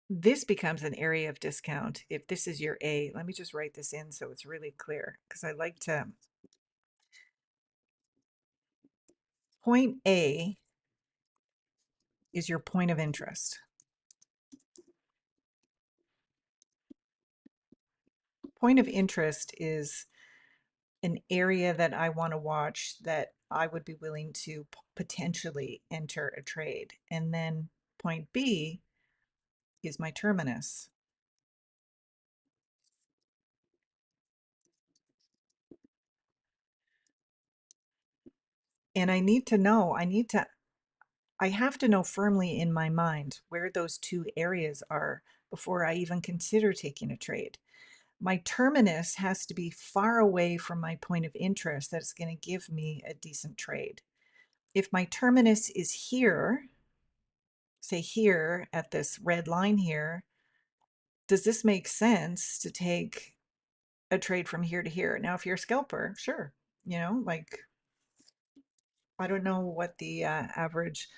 this becomes an area of discount if this is your A. Let me just write this in so it's really clear, because I like to. Point A is your point of interest. Point of interest is an area that I want to watch that I would be willing to potentially enter a trade. And then point B is my terminus. And I have to know firmly in my mind where those two areas are before I even consider taking a trade. My terminus has to be far away from my point of interest that's going to give me a decent trade. If my terminus is here, say here at this red line here, does this make sense to take a trade from here to here? Now, if you're a scalper, sure. Like I don't know what the average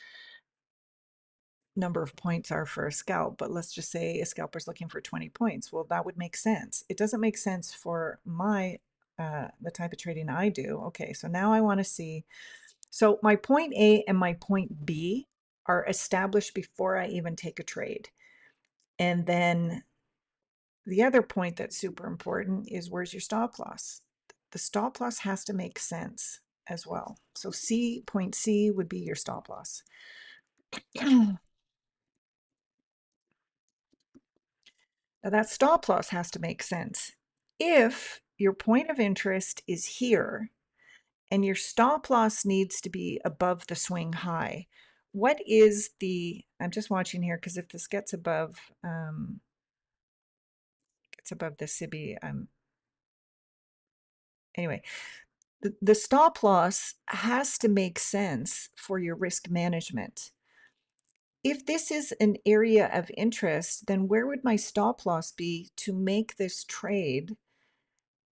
number of points are for a scalp, but let's just say a scalper's looking for 20 points. Well, that would make sense. It doesn't make sense for the type of trading I do. Okay, so now I want to see. So my point A and my point B are established before I even take a trade. And then the other point that's super important is where's your stop loss? The stop loss has to make sense. as well. So point C would be your stop loss. Now that stop loss has to make sense. If your point of interest is here and your stop loss needs to be above the swing high, what is the, I'm just watching here because if this gets above the SIBI, anyway, the stop loss has to make sense for your risk management. If this is an area of interest, then where would my stop loss be to make this trade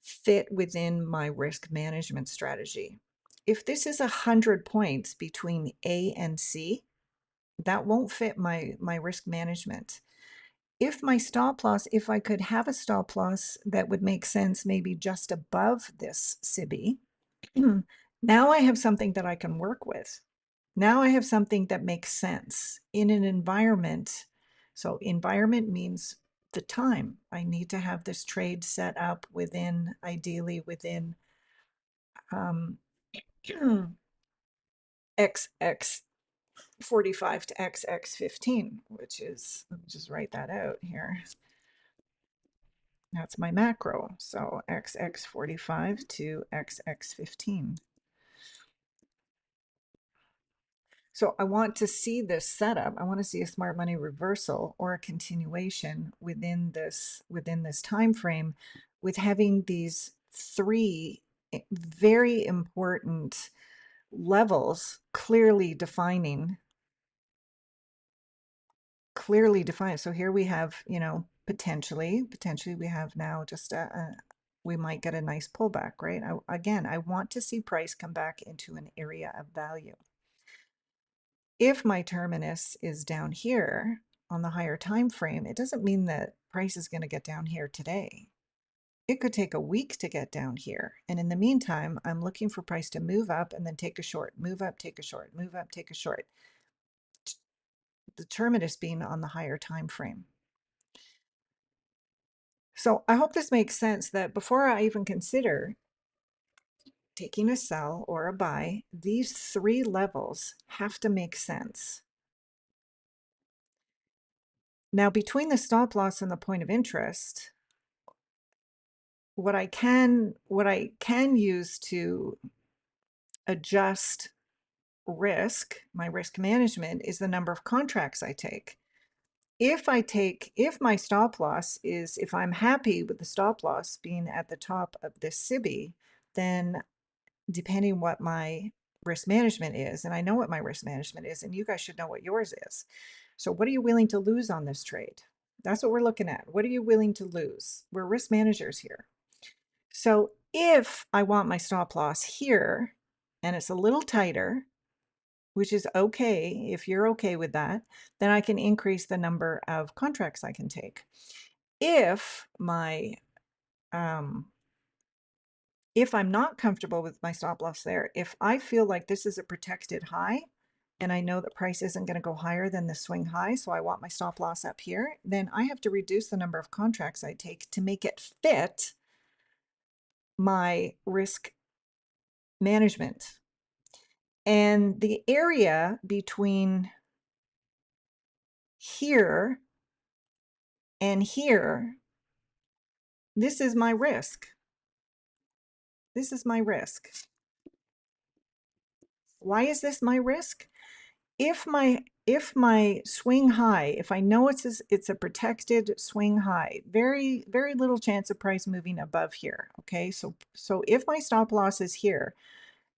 fit within my risk management strategy? If this is 100 points between A and C, that won't fit my risk management. If my stop loss, if I could have a stop loss that would make sense maybe just above this SIBI, now I have something that I can work with. Now I have something that makes sense in an environment. So environment means the time. I need to have this trade set up within, ideally within XX 45 to XX 15, which is, let me just write that out here. That's my macro. So XX 45 to XX 15. So I want to see this setup. I want to see a smart money reversal or a continuation within this time frame, with having these three very important levels clearly defined. So here we have, potentially we have now just we might get a nice pullback, right? Again, I want to see price come back into an area of value. If my terminus is down here on the higher time frame, it doesn't mean that price is going to get down here today. It could take a week to get down here. And in the meantime, I'm looking for price to move up and then take a short, move up, take a short, move up, take a short. The terminus being on the higher time frame. So I hope this makes sense, that before I even consider taking a sell or a buy, these three levels have to make sense. Now, between the stop loss and the point of interest, what I can use to adjust risk, my risk management, is the number of contracts I take. If my stop loss is, if I'm happy with the stop loss being at the top of this SIBI, then depending what my risk management is, and I know what my risk management is, and you guys should know what yours is. So what are you willing to lose on this trade? That's what we're looking at. What are you willing to lose? We're risk managers here. So if I want my stop loss here and it's a little tighter, which is okay, if you're okay with that, then I can increase the number of contracts I can take. If my if I'm not comfortable with my stop loss there, if I feel like this is a protected high and I know that price isn't going to go higher than the swing high, so I want my stop loss up here, then I have to reduce the number of contracts I take to make it fit my risk management. And the area between here and here, this is my risk. This is my risk. Why is this my risk? If my swing high, if I know it's a protected swing high, very little chance of price moving above here. Okay, so if my stop loss is here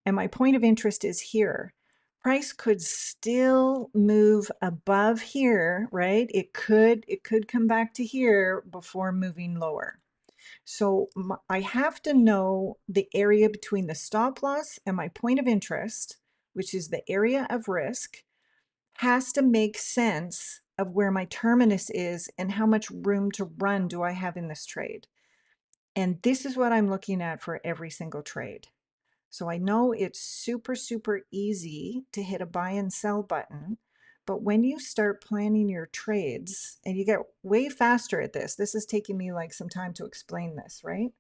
and my point of interest is here, price could still move above here, right? It could come back to here before moving lower. So I have to know the area between the stop loss and my point of interest, which is the area of risk, has to make sense of where my terminus is and how much room to run do I have in this trade. And this is what I'm looking at for every single trade. So I know it's super easy to hit a buy and sell button, but when you start planning your trades, and you get way faster at this is taking me like some time to explain this, right?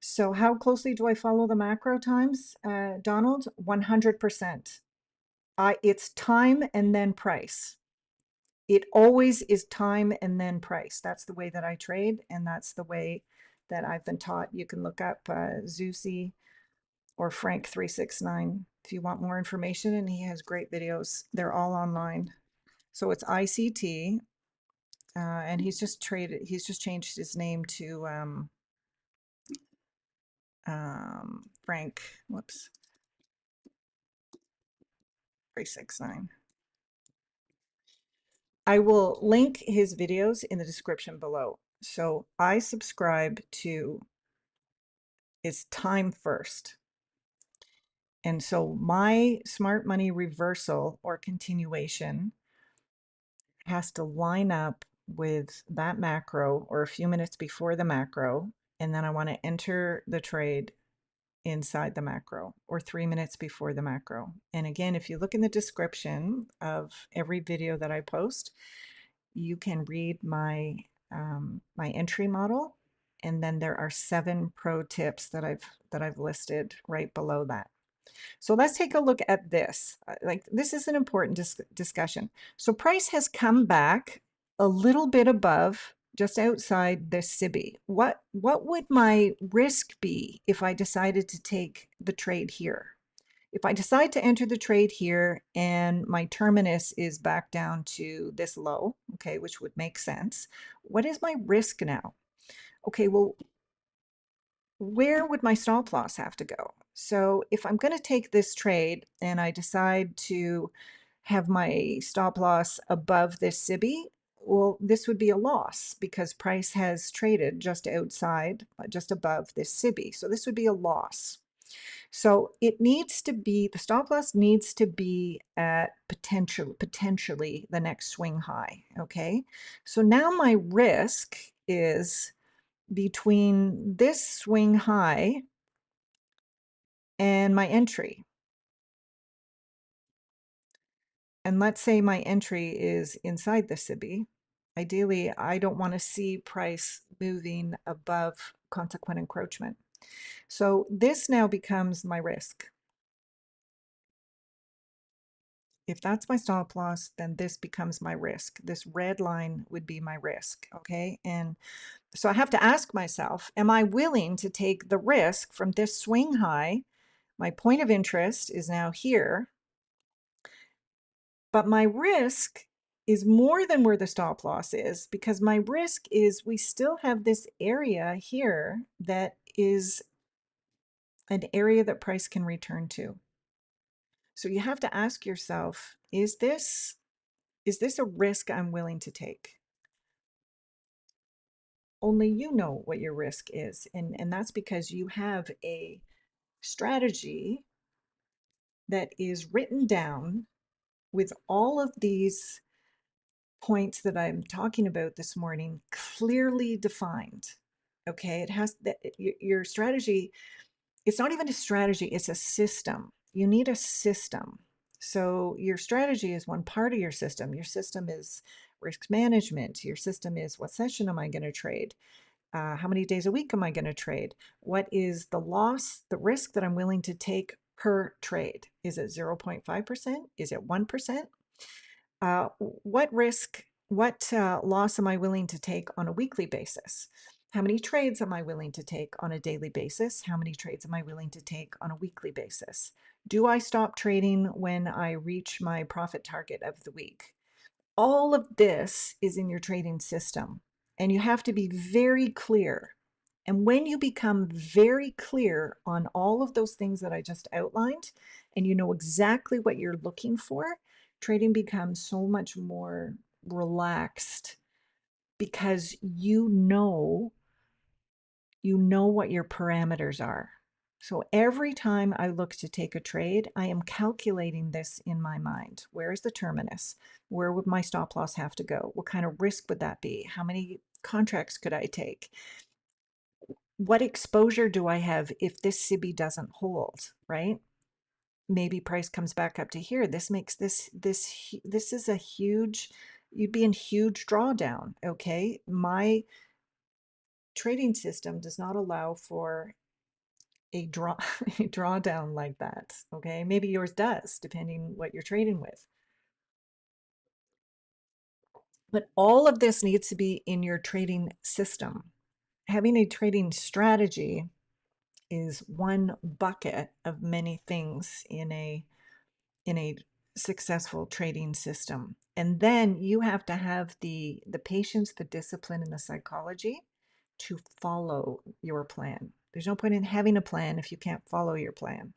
So how closely do I follow the macro times, Donald? 100%. It's time and then price. It always is time and then price. That's the way that I trade, and that's the way that I've been taught. You can look up Zusi or Frank369 if you want more information, and he has great videos. They're all online. So it's ICT, and he's just changed his name to Frank, whoops, 369. I will link his videos in the description below. So I subscribe to is time first. And so my smart money reversal or continuation has to line up with that macro or a few minutes before the macro. And then I want to enter the trade inside the macro or 3 minutes before the macro. And again, if you look in the description of every video that I post, you can read my my entry model, and then there are 7 pro tips that I've listed right below that. So let's take a look at this. Like, this is an important discussion. So price has come back a little bit above, just outside the SIBI. What would my risk be if I decided to take the trade here? If I decide to enter the trade here and my terminus is back down to this low, okay, which would make sense, what is my risk now? Okay, well, where would my stop loss have to go? So if I'm going to take this trade and I decide to have my stop loss above this SIBI, well, this would be a loss because price has traded just outside, just above this SIBI. So this would be a loss. So it needs to be, the stop loss needs to be at potentially the next swing high, okay? So now my risk is between this swing high and my entry. And let's say my entry is inside the SIBI. Ideally, I don't want to see price moving above consequent encroachment. So this now becomes my risk. If that's my stop loss, then this becomes my risk. This red line would be my risk, okay? And so I have to ask myself, am I willing to take the risk from this swing high? My point of interest is now here, but my risk is more than where the stop loss is, because my risk is we still have this area here that is an area that price can return to. So you have to ask yourself, is this a risk I'm willing to take? Only you know what your risk is. And that's because you have a strategy that is written down with all of these points that I'm talking about this morning clearly defined. Okay, it has that your strategy, it's not even a strategy, it's a system. You need a system. So your strategy is one part of your system. Your system is risk management. Your system is, what session am I going to trade? How many days a week am I going to trade? What is the loss, the risk that I'm willing to take per trade? Is it 0.5%? Is it 1%? What risk, what loss am I willing to take on a weekly basis? How many trades am I willing to take on a daily basis? How many trades am I willing to take on a weekly basis? Do I stop trading when I reach my profit target of the week? All of this is in your trading system, and you have to be very clear. And when you become very clear on all of those things that I just outlined, and you know exactly what you're looking for, trading becomes so much more relaxed because you know what your parameters are. So every time I look to take a trade, I am calculating this in my mind. Where is the terminus? Where would my stop loss have to go? What kind of risk would that be? How many contracts could I take? What exposure do I have if this SIBI doesn't hold, right? Maybe price comes back up to here. This makes this is a huge, you'd be in huge drawdown, okay? My trading system does not allow for a draw a drawdown like that. Okay, maybe yours does, depending what you're trading with. But all of this needs to be in your trading system. Having a trading strategy is one bucket of many things in a successful trading system. And then you have to have the patience, the discipline, and the psychology to follow your plan. There's no point in having a plan if you can't follow your plan.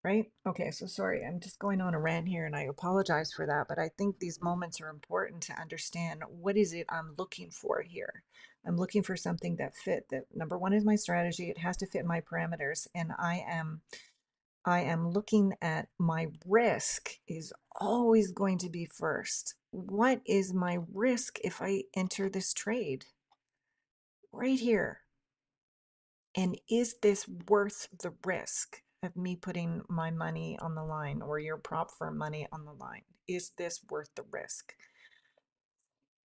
Right? Okay, so sorry, I'm just going on a rant here and I apologize for that, but I think these moments are important to understand what is it I'm looking for here. I'm looking for something that fit. That number one is my strategy. It has to fit my parameters, and I am looking at my risk is always going to be first. What is my risk if I enter this trade? Right here. And is this worth the risk of me putting my money on the line or your prop firm money on the line? Is this worth the risk?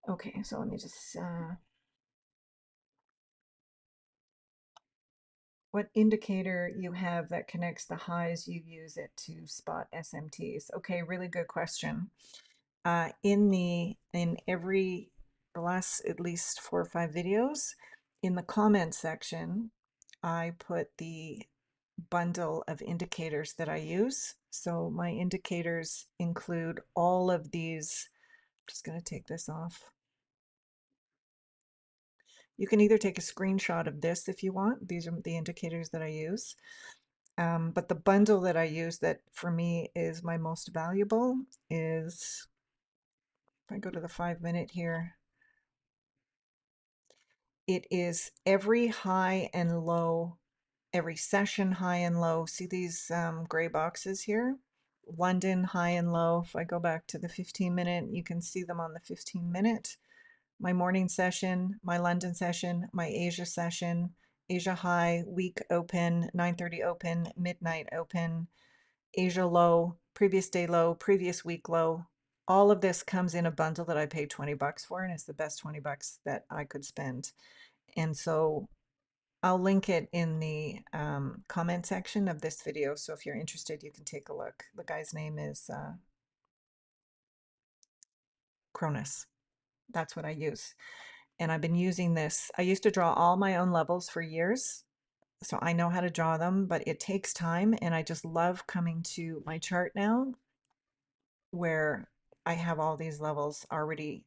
Okay, so let me just, what indicator you have that connects the highs you use it to spot SMTs? Okay, really good question. In every, the last at least 4 or 5 videos, in the comment section, I put the bundle of indicators that I use. So my indicators include all of these. I'm just going to take this off. You can either take a screenshot of this if you want. These are the indicators that I use. But the bundle that I use that for me is my most valuable is, if I go to the 5-minute here, it is every high and low, every session high and low. See these gray boxes here? London high and low. If I go back to the 15-minute, you can see them on the 15-minute. My morning session, my London session, my Asia session, Asia high, week open, 9:30 open, midnight open, Asia low, previous day low, previous week low. All of this comes in a bundle that I paid 20 bucks for, and it's the best 20 bucks that I could spend. And so I'll link it in the comment section of this video. So if you're interested, you can take a look. The guy's name is Cronus. That's what I use. And I've been using this. I used to draw all my own levels for years, so I know how to draw them, but it takes time. And I just love coming to my chart now where I have all these levels already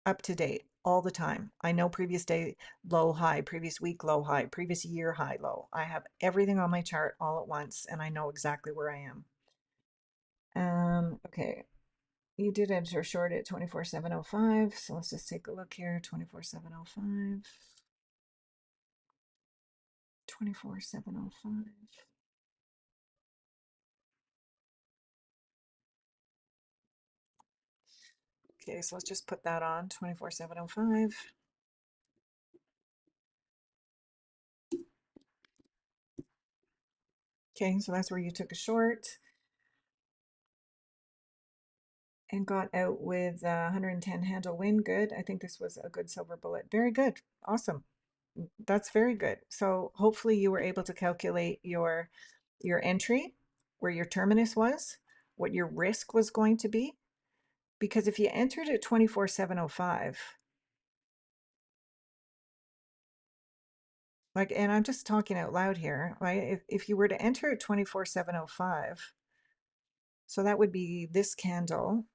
up to date all the time. I know previous day low, high, previous week low, high, previous year high, low. I have everything on my chart all at once, and I know exactly where I am. Okay, you did enter short at 24,705, so let's just take a look here. 24,705, 24,705. Okay, so let's just put that on 24,705. Okay, so that's where you took a short and got out with 110 handle win. Good. I think this was a good silver bullet. Very good. Awesome. That's very good. So hopefully you were able to calculate your entry, where your terminus was, what your risk was going to be. Because if you entered at 24,705, like, and I'm just talking out loud here, right? If you were to enter at 24,705, so that would be this candle,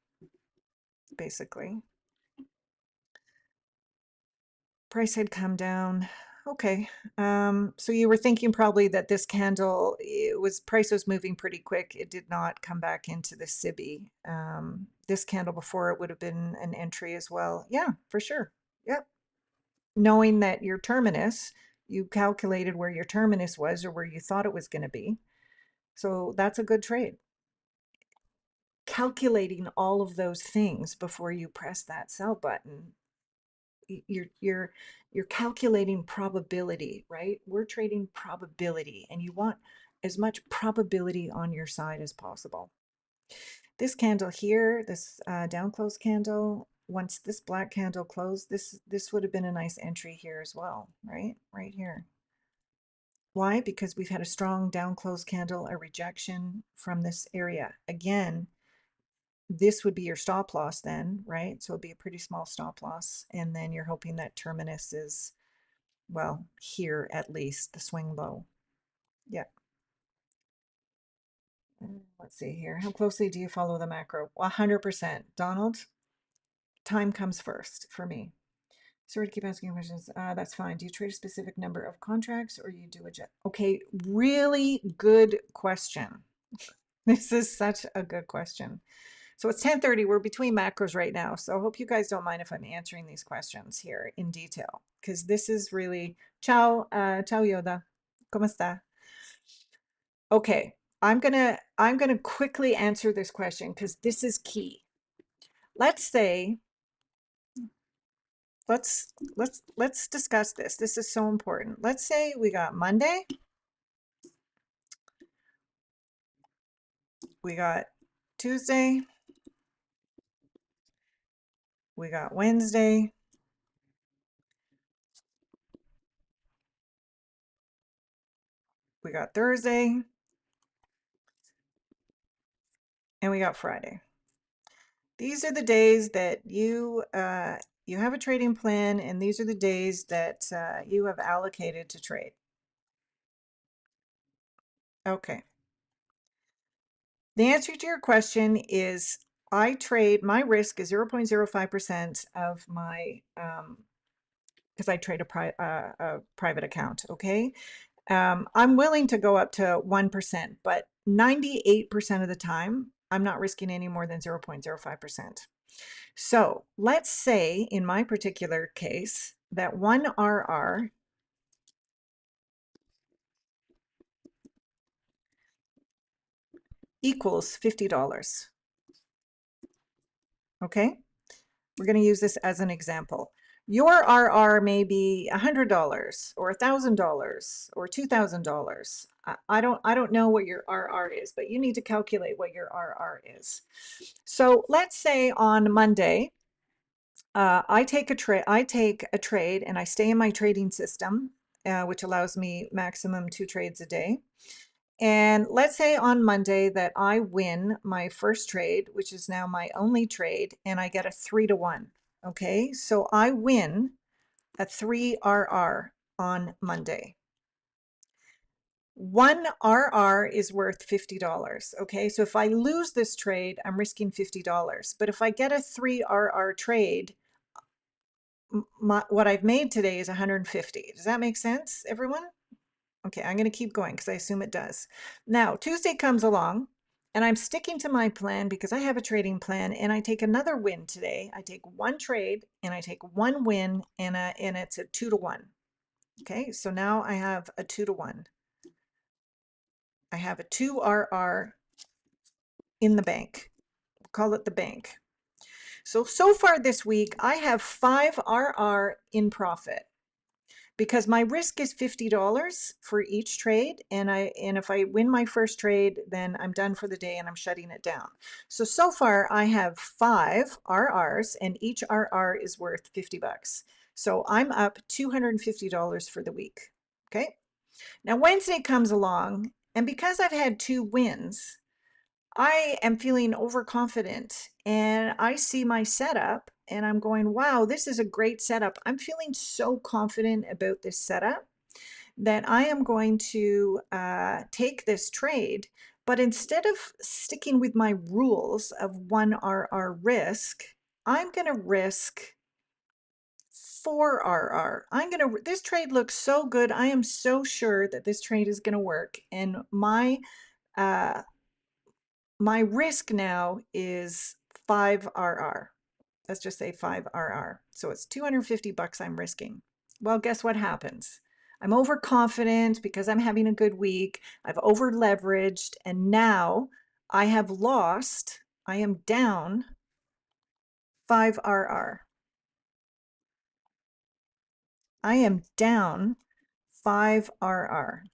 basically. Price had come down. Okay. So you were thinking probably that this candle, price was moving pretty quick. It did not come back into the SIBI. This candle before it would have been an entry as well. Yeah, for sure. Yep. Knowing that your terminus, you calculated where your terminus was or where you thought it was going to be. So that's a good trade. Calculating all of those things before you press that sell button, you're calculating probability, right? We're trading probability, and you want as much probability on your side as possible. This candle here, this down close candle, once this black candle closed, this would have been a nice entry here as well, right? Right here. Why? Because we've had a strong down close candle, a rejection from this area. Again, this would be your stop loss then, right? So it'd be a pretty small stop loss. And then you're hoping that terminus is, well, here at least, the swing low. Yeah. Let's see here. How closely do you follow the macro? 100%. Donald, time comes first for me. Sorry to keep asking questions. That's fine. Do you trade a specific number of contracts or you do a jet? Okay, really good question. This is such a good question. So it's 10:30. We're between macros right now. So I hope you guys don't mind if I'm answering these questions here in detail, because this is really, ciao, ciao Yoda. ¿Cómo está? Okay, I'm gonna quickly answer this question because this is key. Let's say, let's discuss this. This is so important. Let's say we got Monday, we got Tuesday, we got Wednesday, we got Thursday, and we got Friday. These are the days that you have a trading plan, and these are the days that you have allocated to trade. Okay. The answer to your question is I trade, my risk is 0.05% of my, because I trade a private account, okay? I'm willing to go up to 1%, but 98% of the time, I'm not risking any more than 0.05%. So let's say in my particular case that 1 RR equals $50. Okay, we're going to use this as an example. Your RR may be $100 or $1,000 or $2,000. I don't know what your RR is, but you need to calculate what your RR is. So let's say on Monday, I take a trade and I stay in my trading system, which allows me maximum 2 trades a day. And let's say on Monday that I win my first trade, which is now my only trade, and I get a 3-to-1. Okay, so I win a 3 RR on Monday. 1 RR is worth $50. Okay, so if I lose this trade, I'm risking $50. But if I get a 3 RR trade, what I've made today is 150. Does that make sense, everyone? Okay, I'm going to keep going because I assume it does. Now, Tuesday comes along and I'm sticking to my plan because I have a trading plan, and I take another win today. I take 1 trade and I take 1 win, and it's a 2-to-1. Okay, so now I have a 2-to-1. I have a 2 RR in the bank. We'll call it the bank. So far this week, I have 5 RR in profit, because my risk is $50 for each trade, and if I win my first trade, then I'm done for the day and I'm shutting it down. So far I have 5 RRs, and each RR is worth 50 bucks. So I'm up $250 for the week. Okay. Now Wednesday comes along, and because I've had 2 wins, I am feeling overconfident, and I see my setup and I'm going, wow, this is a great setup. I'm feeling so confident about this setup that I am going to take this trade. But instead of sticking with my rules of 1 RR risk, I'm going to risk 4 RR. This trade looks so good. I am so sure that this trade is going to work. And my risk now is 5 RR. Let's just say 5 RR. So it's 250 bucks I'm risking. Well, guess what happens? I'm overconfident because I'm having a good week. I've over leveraged, and now I have lost. I am down 5 RR. I am down 5 RR.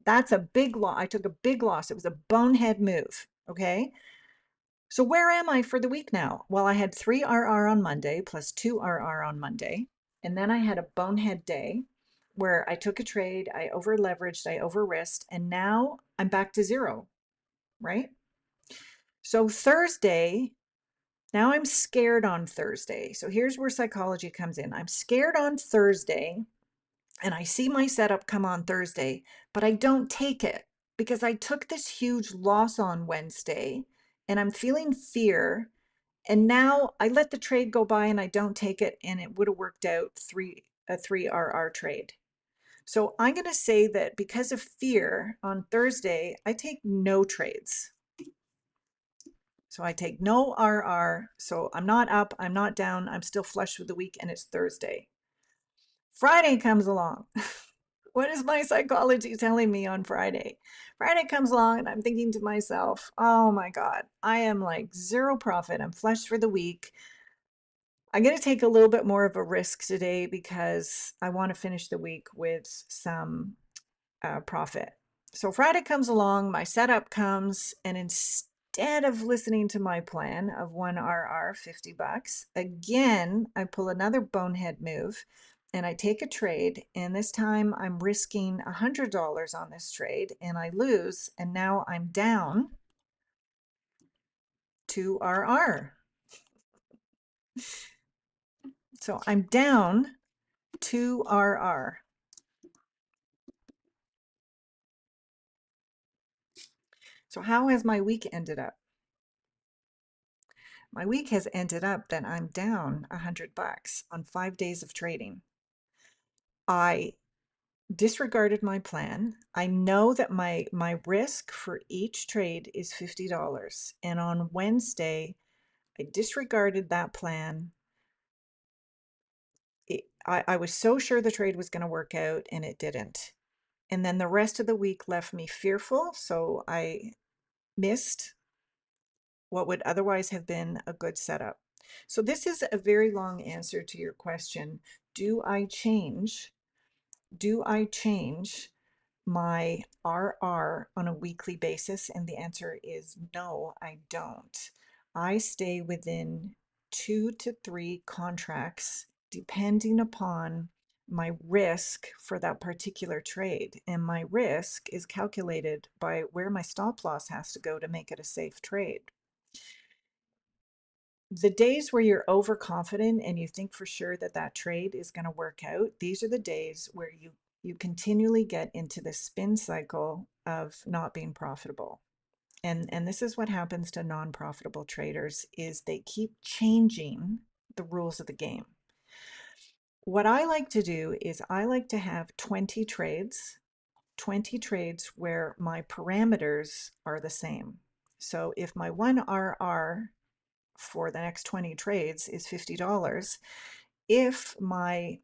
That's a big loss. I took a big loss. It was a bonehead move. Okay. So where am I for the week now? Well, I had 3 RR on Monday plus 2 RR on Monday, and then I had a bonehead day. where I took a trade, I over leveraged, I over risked, and now I'm back to zero, right? So Thursday, now I'm scared on Thursday. So here's where psychology comes in. I'm scared on Thursday, and I see my setup come on Thursday, but I don't take it because I took this huge loss on Wednesday and I'm feeling fear. And now I let the trade go by and I don't take it, and it would have worked out a 3 RR trade. So I'm going to say that because of fear on Thursday, I take no trades. So I take no RR. So I'm not up, I'm not down, I'm still flush with the week, and it's Thursday. Friday comes along. What is my psychology telling me on Friday? Friday comes along and I'm thinking to myself, oh my God, I am like zero profit. I'm flush for the week. I'm going to take a little bit more of a risk today because I want to finish the week with some profit. So Friday comes along, my setup comes, and instead of listening to my plan of 1 RR, 50 bucks, again, I pull another bonehead move and I take a trade. And this time I'm risking $100 on this trade and I lose. And now I'm down 2 RR. So I'm down 2 RR. So how has my week ended up? My week has ended up that I'm down $100 on 5 days of trading. I disregarded my plan. I know that my risk for each trade is $50. And on Wednesday, I disregarded that plan. I was so sure the trade was going to work out, and it didn't. And then the rest of the week left me fearful. So I missed what would otherwise have been a good setup. So this is a very long answer to your question. Do I change? Do I change my RR on a weekly basis? And the answer is no, I don't. I stay within 2 to 3 contracts depending upon my risk for that particular trade. And my risk is calculated by where my stop loss has to go to make it a safe trade. The days where you're overconfident and you think for sure that that trade is going to work out, these are the days where you continually get into the spin cycle of not being profitable. And this is what happens to non-profitable traders is they keep changing the rules of the game. What I like to do is I like to have 20 trades where my parameters are the same. So if my 1 RR for the next 20 trades is $50, if my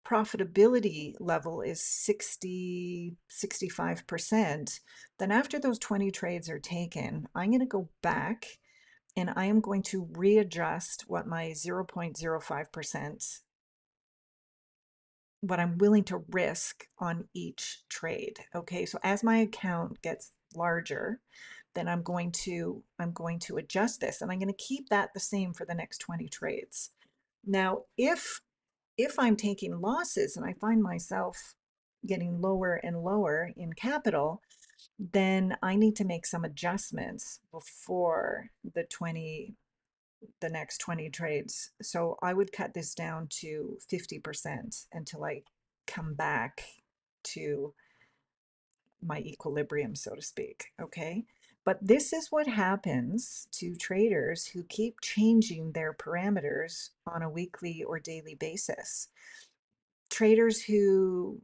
profitability level is 65%, then after those 20 trades are taken, I'm going to go back and I am going to readjust what my 0.05%, what I'm willing to risk on each trade. Okay, so as my account gets larger, then I'm going to adjust this, and I'm going to keep that the same for the next 20 trades. Now, if I'm taking losses and I find myself getting lower and lower in capital, then I need to make some adjustments before the next 20 trades. So I would cut this down to 50% until I come back to my equilibrium, so to speak. Okay. But this is what happens to traders who keep changing their parameters on a weekly or daily basis. Traders who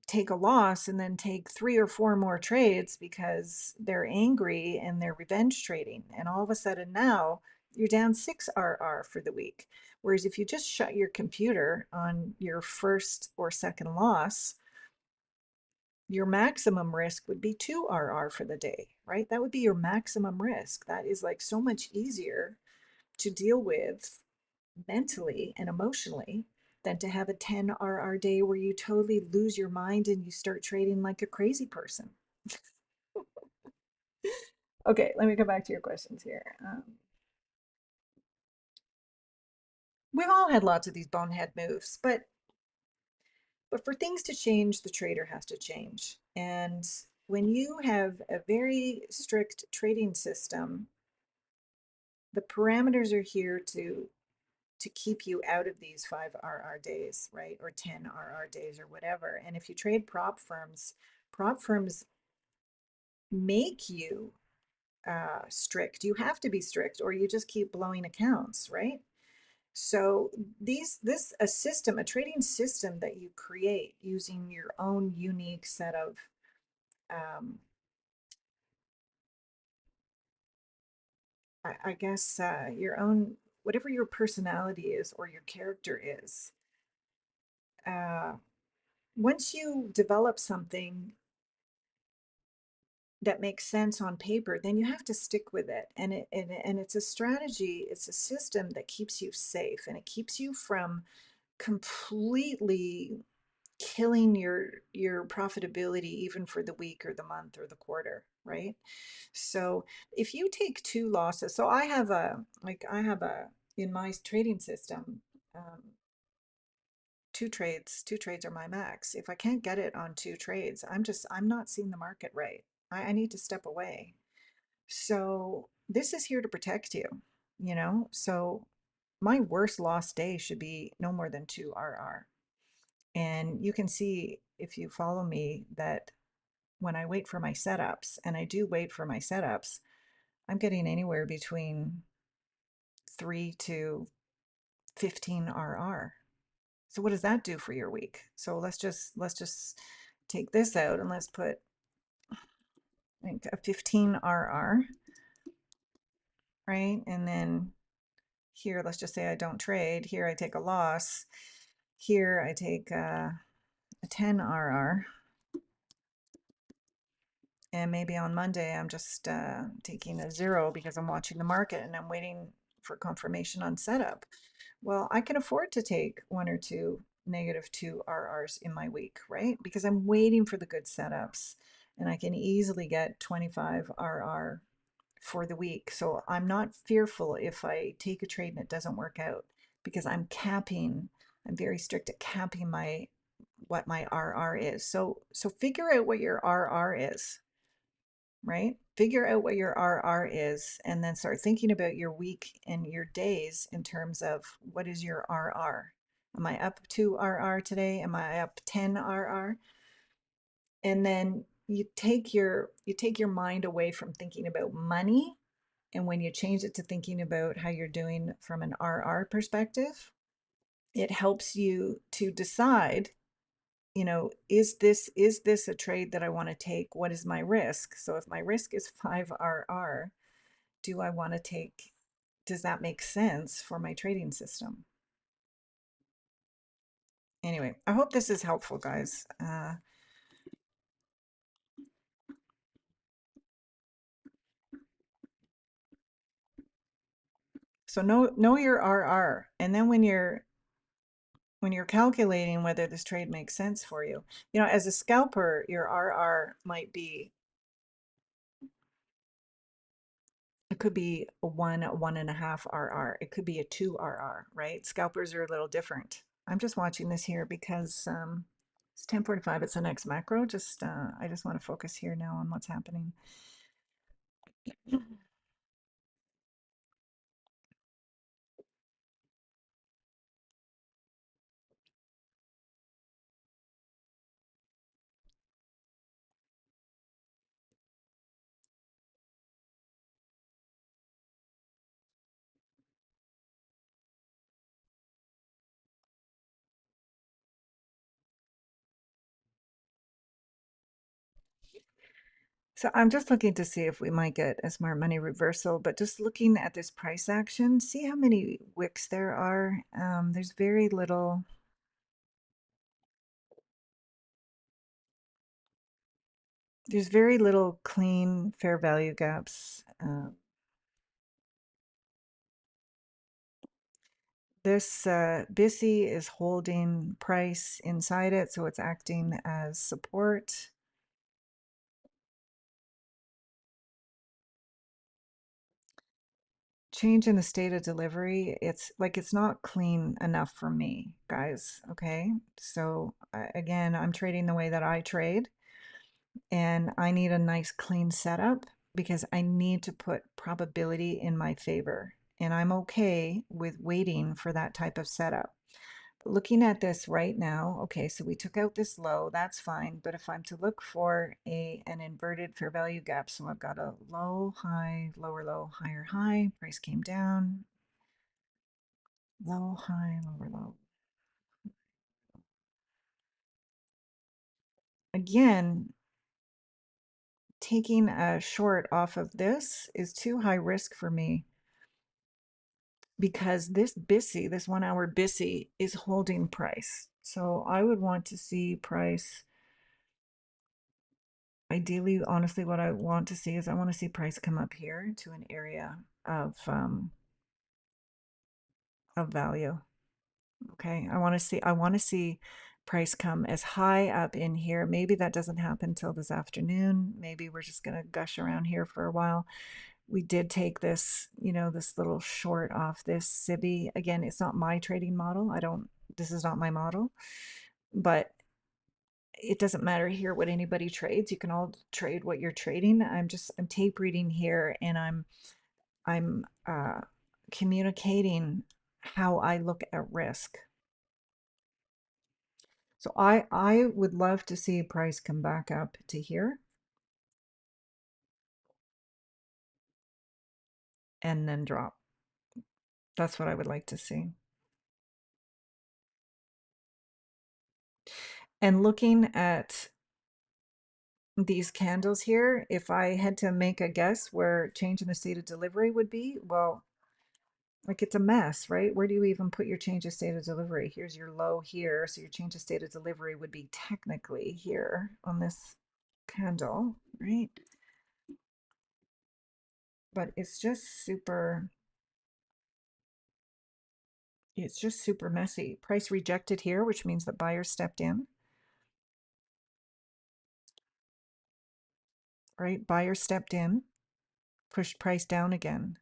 take a loss and then take 3 or 4 more trades because they're angry and they're revenge trading. And all of a sudden now you're down 6 RR for the week. Whereas if you just shut your computer on your first or second loss, your maximum risk would be 2 RR for the day, right? That would be your maximum risk. That is like so much easier to deal with mentally and emotionally than to have a 10 RR day where you totally lose your mind and you start trading like a crazy person. Okay, let me go back to your questions here. We've all had lots of these bonehead moves, but But for things to change, the trader has to change. And when you have a very strict trading system, the parameters are here to keep you out of these 5 RR days, right? Or 10 RR days or whatever. And if you trade prop firms make you strict. You have to be strict or you just keep blowing accounts, right? So a trading system that you create using your own unique set of I guess your own, whatever your personality is or your character is. Once you develop something that makes sense on paper, then you have to stick with it. And it's a strategy, it's a system that keeps you safe and it keeps you from completely killing your profitability even for the week or the month or the quarter, right? So if you take 2 losses, so I have a in my trading system, 2 trades are my max. If I can't get it on 2 trades, I'm not seeing the market right. I need to step away. So this is here to protect you, you know? So my worst loss day should be no more than 2 RR. And you can see if you follow me that when I wait for my setups, and I do wait for my setups, I'm getting anywhere between 3 to 15 RR. So what does that do for your week? So let's just take this out and let's put like a 15 RR, right? And then here, let's just say I don't trade. Here I take a loss. Here I take a 10 RR. And maybe on Monday, I'm just taking a 0 because I'm watching the market and I'm waiting for confirmation on setup. Well, I can afford to take 1 or 2 -2 RRs in my week, right? Because I'm waiting for the good setups and I can easily get 25 RR for the week. So I'm not fearful if I take a trade and it doesn't work out because I'm very strict at capping what my RR is. So figure out what your RR is, right? Figure out what your RR is and then start thinking about your week and your days in terms of what is your RR. Am I up 2 RR today? Am I up 10 RR? And then you take your mind away from thinking about money, and when you change it to thinking about how you're doing from an RR perspective, it helps you to decide, is this a trade that I want to take? What is my risk? So if my risk is 5 RR, do I want to take, does that make sense for my trading system? Anyway, I hope this is helpful, guys. So know your RR, and then when you're calculating whether this trade makes sense for you, as a scalper, your RR might be, it could be a 1.5 RR. It could be a 2 RR, right? Scalpers are a little different. I'm just watching this here because it's 10:45. It's the next macro. I just want to focus here now on what's happening. So I'm just looking to see if we might get a smart money reversal, but just looking at this price action, see how many wicks there are. There's very little clean fair value gaps. This BISI is holding price inside it, so it's acting as support. change in the state of delivery, it's like it's not clean enough for me, guys. Okay. So again, I'm trading the way that I trade, and I need a nice clean setup because I need to put probability in my favor. And I'm okay with waiting for that type of setup. Looking at this right now, okay, so we took out this low, that's fine. But if I'm to look for an inverted fair value gap, so I've got a low, high, lower, low, higher, high, price came down, low, high, lower, low. Again, taking a short off of this is too high risk for me because this BISI, this 1 hour BISI, is holding price. So I would want to see price. Ideally, honestly, what I want to see is I want to see price come up here to an area of value. Okay, I want to see price come as high up in here. Maybe that doesn't happen till this afternoon. Maybe we're just gonna gush around here for a while. We did take this, this little short off this SIBI. Again, it's not my trading model. This is not my model, but it doesn't matter here what anybody trades. You can all trade what you're trading. I'm tape reading here, and I'm communicating how I look at risk. So I would love to see price come back up to here and then drop. That's what I would like to see. And looking at these candles here, if I had to make a guess where change in the state of delivery would be, well, like it's a mess, right? Where do you even put your change of state of delivery? Here's your low here. So your change of state of delivery would be technically here on this candle, right? But it's just super messy. Price rejected here, which means that buyers stepped in, right? Buyer stepped in, pushed price down again.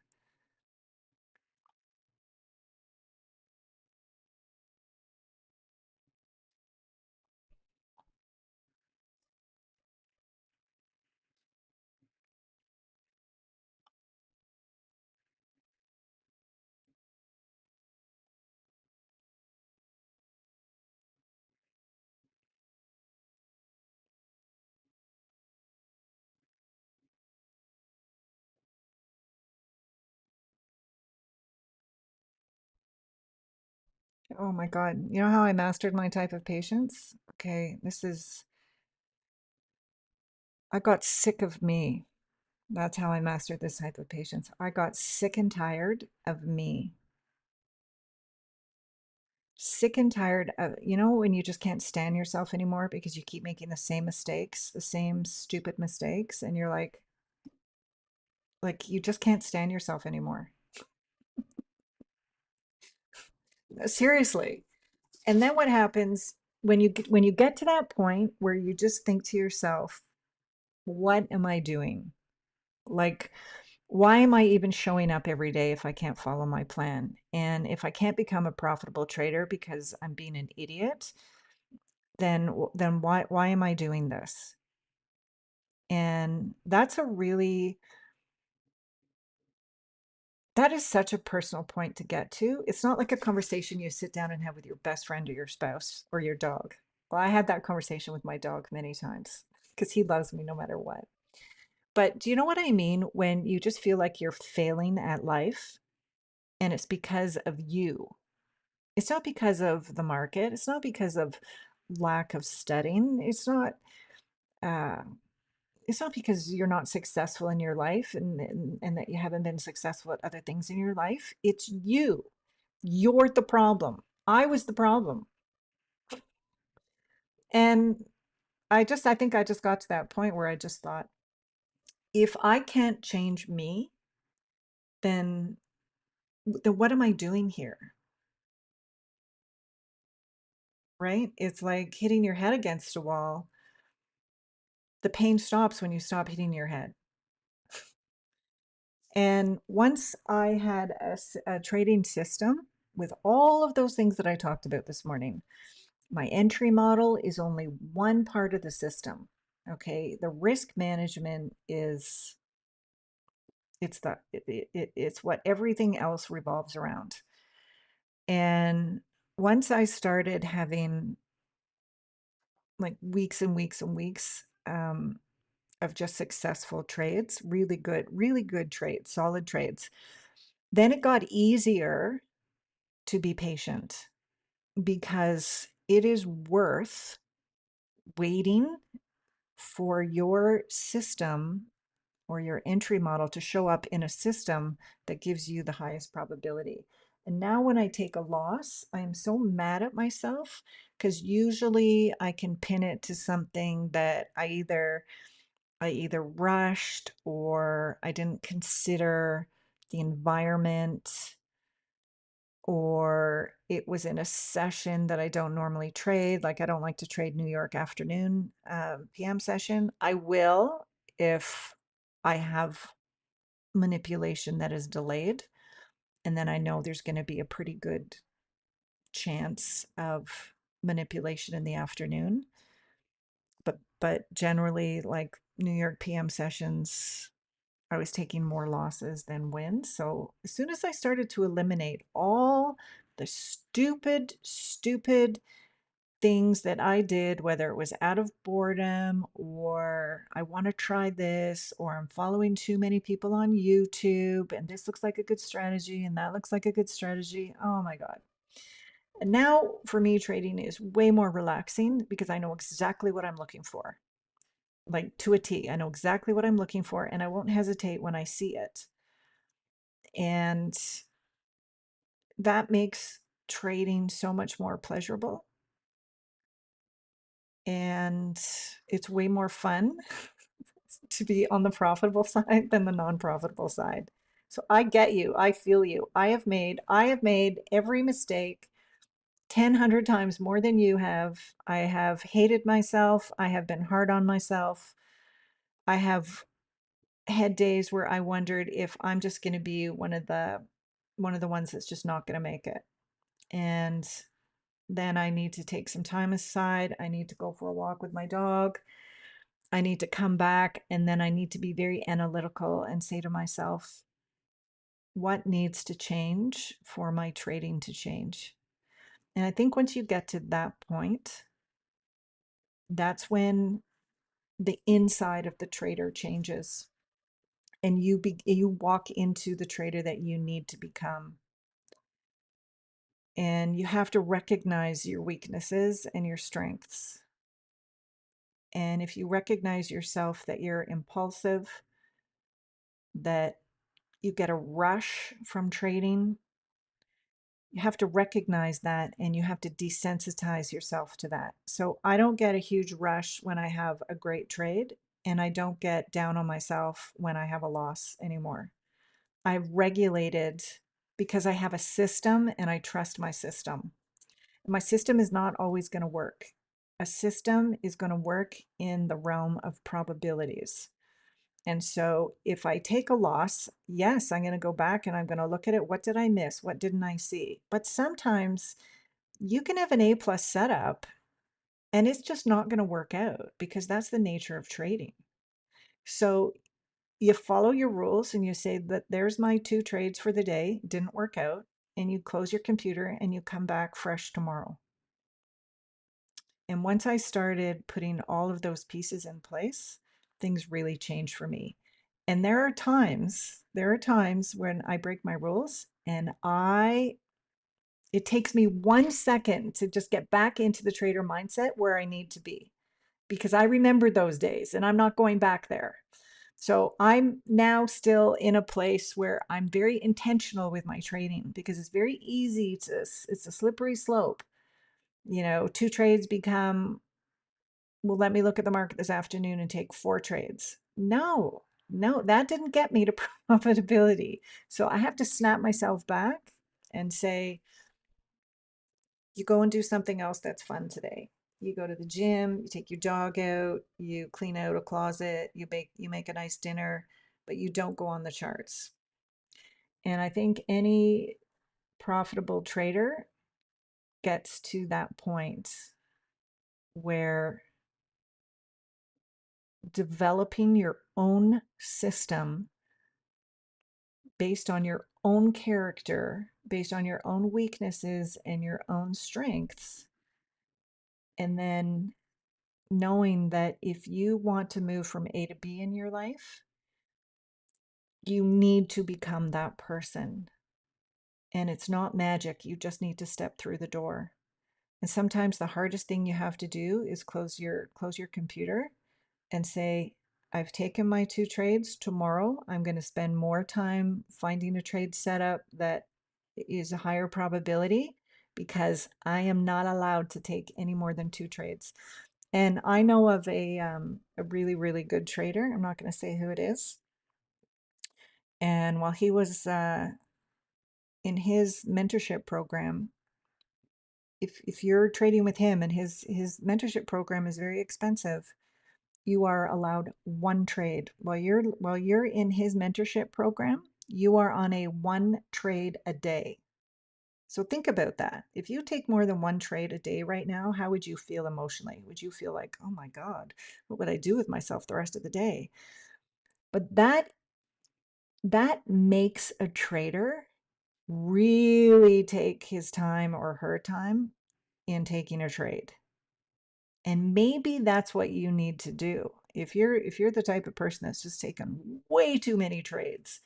Oh my God. You know how I mastered my type of patience? Okay, I got sick of me. That's how I mastered this type of patience. I got sick and tired of me. Sick and tired of, when you just can't stand yourself anymore because you keep making the same mistakes, the same stupid mistakes, and you're like you just can't stand yourself anymore. Seriously. And then what happens when you get to that point where you just think to yourself, what am I doing? Like, why am I even showing up every day if I can't follow my plan? And if I can't become a profitable trader because I'm being an idiot, then why am I doing this? And that is such a personal point to get to. It's not like a conversation you sit down and have with your best friend or your spouse or your dog. Well, I had that conversation with my dog many times because he loves me no matter what. But do you know what I mean when you just feel like you're failing at life and it's because of you? It's not because of the market. It's not because of lack of studying. Uh, it's not because you're not successful in your life and that you haven't been successful at other things in your life. It's you. You're the problem. I was the problem. And I think I just got to that point where I just thought, if I can't change me, then what am I doing here? Right? It's like hitting your head against a wall. The pain stops when you stop hitting your head. And once I had a trading system with all of those things that I talked about this morning, my entry model is only one part of the system. Okay, the risk management is it's what everything else revolves around. And once I started having like weeks and weeks and weeks of just successful trades, really good trades, solid trades, then it got easier to be patient because it is worth waiting for your system or your entry model to show up in a system that gives you the highest probability. And now when I take a loss, I am so mad at myself because usually I can pin it to something that I either rushed or I didn't consider the environment, or it was in a session that I don't normally trade. Like I don't like to trade New York afternoon PM session. I will if I have manipulation that is delayed, and then I know there's going to be a pretty good chance of manipulation in the afternoon. But generally, like New York PM sessions, I was taking more losses than wins. So as soon as I started to eliminate all the stupid things that I did, whether it was out of boredom or I want to try this, or I'm following too many people on YouTube and this looks like a good strategy and that looks like a good strategy. Oh my God. And now for me, trading is way more relaxing because I know exactly what I'm looking for. Like to a T, I know exactly what I'm looking for and I won't hesitate when I see it. And that makes trading so much more pleasurable, and it's way more fun to be on the profitable side than the non-profitable side. So I get you. I feel you. I have made every mistake 100 times more than you have. I have hated myself. I have been hard on myself. I have had days where I wondered if I'm just going to be one of the ones that's just not going to make it. And then I need to take some time aside. I need to go for a walk with my dog. I need to come back, and then I need to be very analytical and say to myself, what needs to change for my trading to change? And I think once you get to that point, that's when the inside of the trader changes and you walk into the trader that you need to become. And you have to recognize your weaknesses and your strengths. And if you recognize yourself that you're impulsive, that you get a rush from trading, you have to recognize that and you have to desensitize yourself to that. So I don't get a huge rush when I have a great trade, and I don't get down on myself when I have a loss anymore. I've regulated because I have a system and I trust my system. My system is not always going to work. A system is going to work in the realm of probabilities. And so if I take a loss, yes, I'm going to go back and I'm going to look at it. What did I miss? What didn't I see? But sometimes you can have an A plus setup and it's just not going to work out because that's the nature of trading. So you follow your rules and you say that there's my 2 trades for the day, didn't work out, and you close your computer and you come back fresh tomorrow. And once I started putting all of those pieces in place, things really changed for me. And there are times when I break my rules and it takes me 1 second to just get back into the trader mindset where I need to be, because I remember those days and I'm not going back there. So I'm now still in a place where I'm very intentional with my trading because it's very easy it's a slippery slope. 2 trades become, well, let me look at the market this afternoon and take 4 trades. No, no, that didn't get me to profitability. So I have to snap myself back and say, you go and do something else that's fun today. You go to the gym, you take your dog out, you clean out a closet, you make a nice dinner, but you don't go on the charts. And I think any profitable trader gets to that point where developing your own system based on your own character, based on your own weaknesses and your own strengths, and then knowing that if you want to move from A to B in your life, you need to become that person. And it's not magic. You just need to step through the door. And sometimes the hardest thing you have to do is close your computer and say, I've taken my 2 trades. Tomorrow, I'm going to spend more time finding a trade setup that is a higher probability because I am not allowed to take any more than 2 trades. And I know of a really, really good trader. I'm not going to say who it is. And while he was in his mentorship program, if you're trading with him and his mentorship program is very expensive, you are allowed 1 trade. While you're in his mentorship program, you are on a 1 trade a day. So think about that. If you take more than 1 trade a day right now, how would you feel emotionally? Would you feel like, oh my God, what would I do with myself the rest of the day? But that makes a trader really take his time or her time in taking a trade. And maybe that's what you need to do. If you're the type of person that's just taken way too many trades,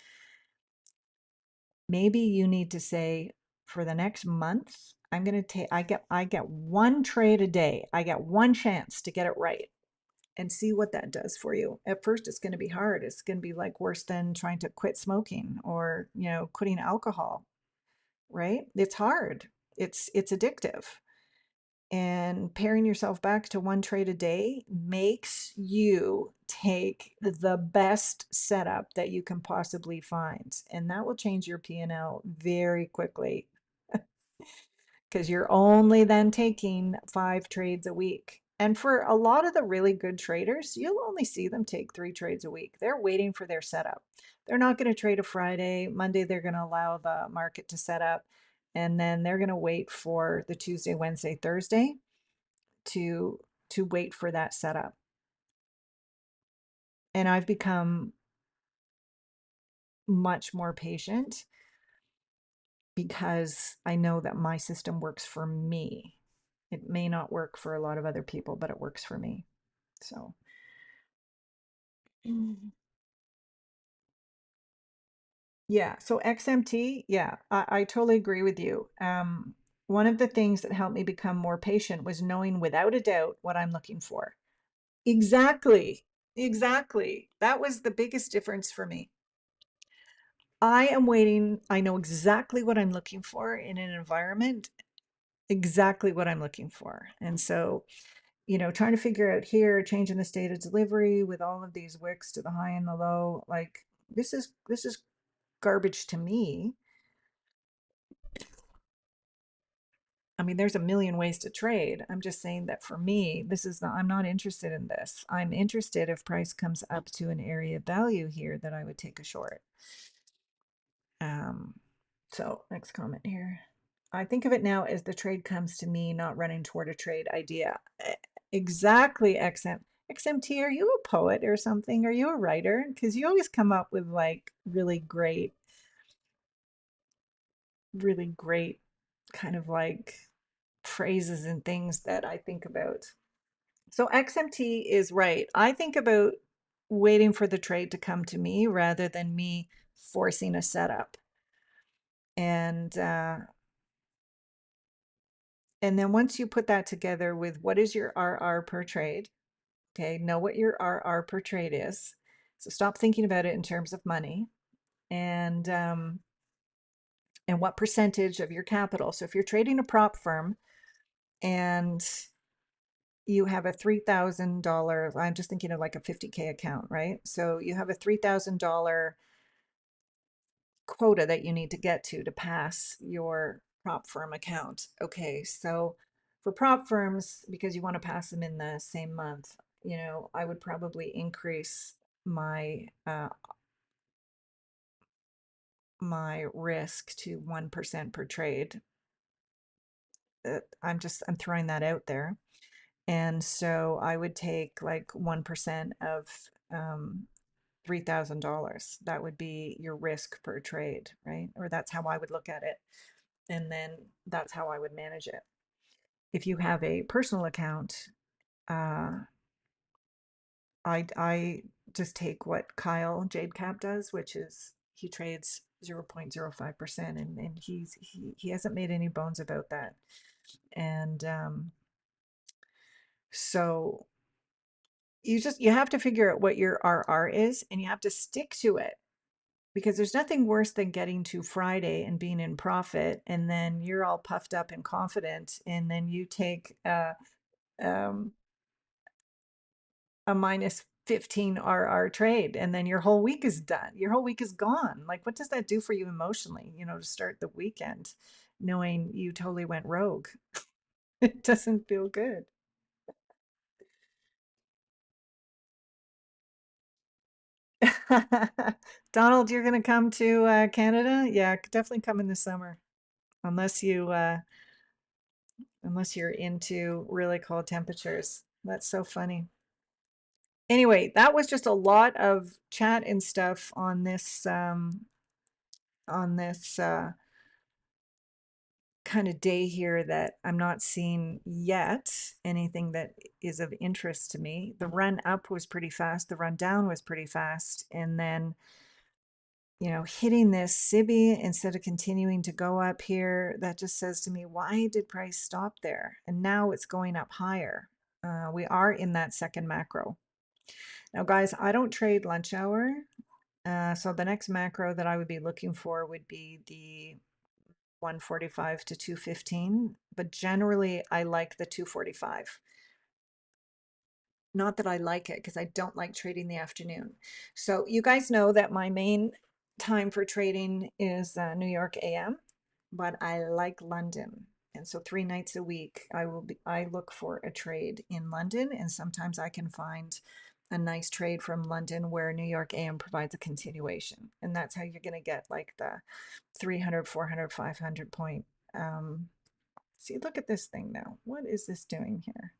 maybe you need to say, for the next month, I'm going to take I get 1 trade a day. I get 1 chance to get it right, and see what that does for you. At first it's going to be hard. It's going to be like worse than trying to quit smoking or, quitting alcohol, right? It's hard. It's addictive. And paring yourself back to 1 trade a day makes you take the best setup that you can possibly find. And that will change your P&L very quickly because you're only then taking 5 trades a week. And for a lot of the really good traders, you'll only see them take 3 trades a week. They're waiting for their setup. They're not going to trade a Friday. Monday, they're going to allow the market to set up. And then they're going to wait for the Tuesday, Wednesday, Thursday to wait for that setup. And I've become much more patient because I know that my system works for me. It may not work for a lot of other people, but it works for me. So yeah, so XMT, yeah, I totally agree with you. One of the things that helped me become more patient was knowing without a doubt what I'm looking for. Exactly. Exactly. That was the biggest difference for me. I am waiting. I know exactly what I'm looking for in an environment, exactly what I'm looking for. And so, trying to figure out here, changing the state of delivery with all of these wicks to the high and the low, like this is garbage to me. I mean, there's a million ways to trade. I'm just saying that for me, I'm not interested in this. I'm interested if price comes up to an area of value here that I would take a short. Um, so next comment here. I think of it now as the trade comes to me, not running toward a trade idea. Exactly, XMT, are you a poet or something? Are you a writer? Because you always come up with like really great kind of like phrases and things that I think about. So XMT is right. I think about waiting for the trade to come to me rather than me forcing a setup. And then once you put that together with what is your RR per trade, okay, know what your RR per trade is. So stop thinking about it in terms of money, and what percentage of your capital. So if you're trading a prop firm and you have a $3,000, I'm just thinking of like a 50K account, right? So you have a $3,000 quota that you need to get to pass your prop firm account. Okay, so for prop firms, because you want to pass them in the same month, I would probably increase my my risk to 1% per trade. I'm throwing that out there. And so I would take like 1% of $3,000. That would be your risk per trade, right? Or that's how I would look at it. And then that's how I would manage it. If you have a personal account, uh, I just take what Kyle Jadecap does, which is he trades 0.05%, and he hasn't made any bones about that. And so you have to figure out what your RR is, and you have to stick to it, because there's nothing worse than getting to Friday and being in profit, and then you're all puffed up and confident, and then you take um, a minus 15 RR trade, and then your whole week is done. Your whole week is gone. Like, what does that do for you emotionally, to start the weekend knowing you totally went rogue? It doesn't feel good. Donald, you're going to come to Canada? Yeah, definitely come in the summer. Unless you're into really cold temperatures. That's so funny. Anyway, that was just a lot of chat and stuff on this kind of day here that I'm not seeing yet anything that is of interest to me. The run up was pretty fast, the run down was pretty fast, and then hitting this SIBI instead of continuing to go up here, that just says to me, why did price stop there? And now it's going up higher. We are in that second macro. Now, guys, I don't trade lunch hour. So the next macro that I would be looking for would be the 145 to 215, but generally I like the 245. Not that I like it, because I don't like trading the afternoon. So you guys know that my main time for trading is New York AM, but I like London. And so 3 nights a week I look for a trade in London, and sometimes I can find a nice trade from London where New York AM provides a continuation. And that's how you're going to get like the 300, 400, 500 point. See, look at this thing now. What is this doing here?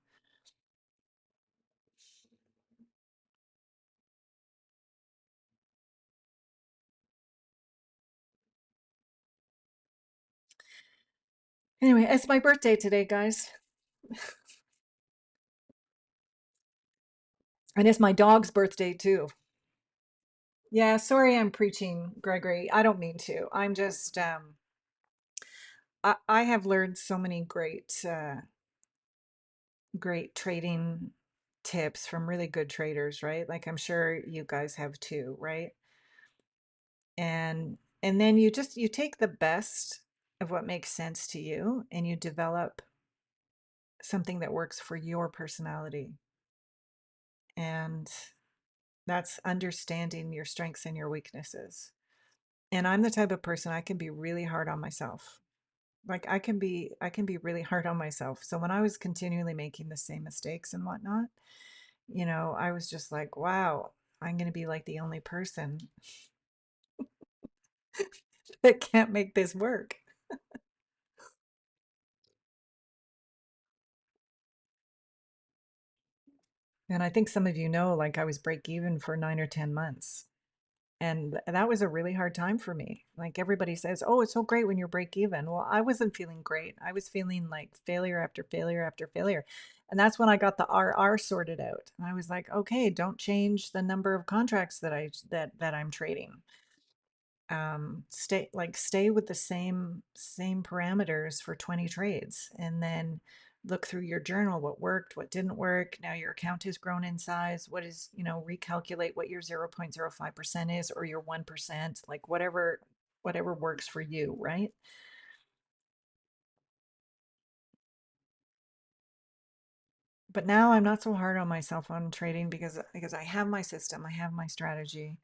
Anyway, it's my birthday today, guys. And it's my dog's birthday too. Yeah, sorry I'm preaching, Gregory. I don't mean to. I'm just I have learned so many great trading tips from really good traders, right? Like I'm sure you guys have too, right? And then you take the best of what makes sense to you, and you develop something that works for your personality. And that's understanding your strengths and your weaknesses. And I'm the type of person, I can be really hard on myself. Like I can be really hard on myself. So when I was continually making the same mistakes and whatnot, I was just like, wow, I'm going to be like the only person that can't make this work. And I think some of you know, like I was break even for 9 or 10 months. And that was a really hard time for me. Like everybody says, oh, it's so great when you're break even. Well, I wasn't feeling great. I was feeling like failure after failure after failure. And that's when I got the RR sorted out. And I was like, okay, don't change the number of contracts that I'm trading. Stay with the same parameters for 20 trades, and then look through your journal, what worked, what didn't work. Now your account has grown in size. What is, recalculate what your 0.05% is, or your 1%, like whatever works for you, right? But now I'm not so hard on myself on trading, because I have my system, I have my strategy,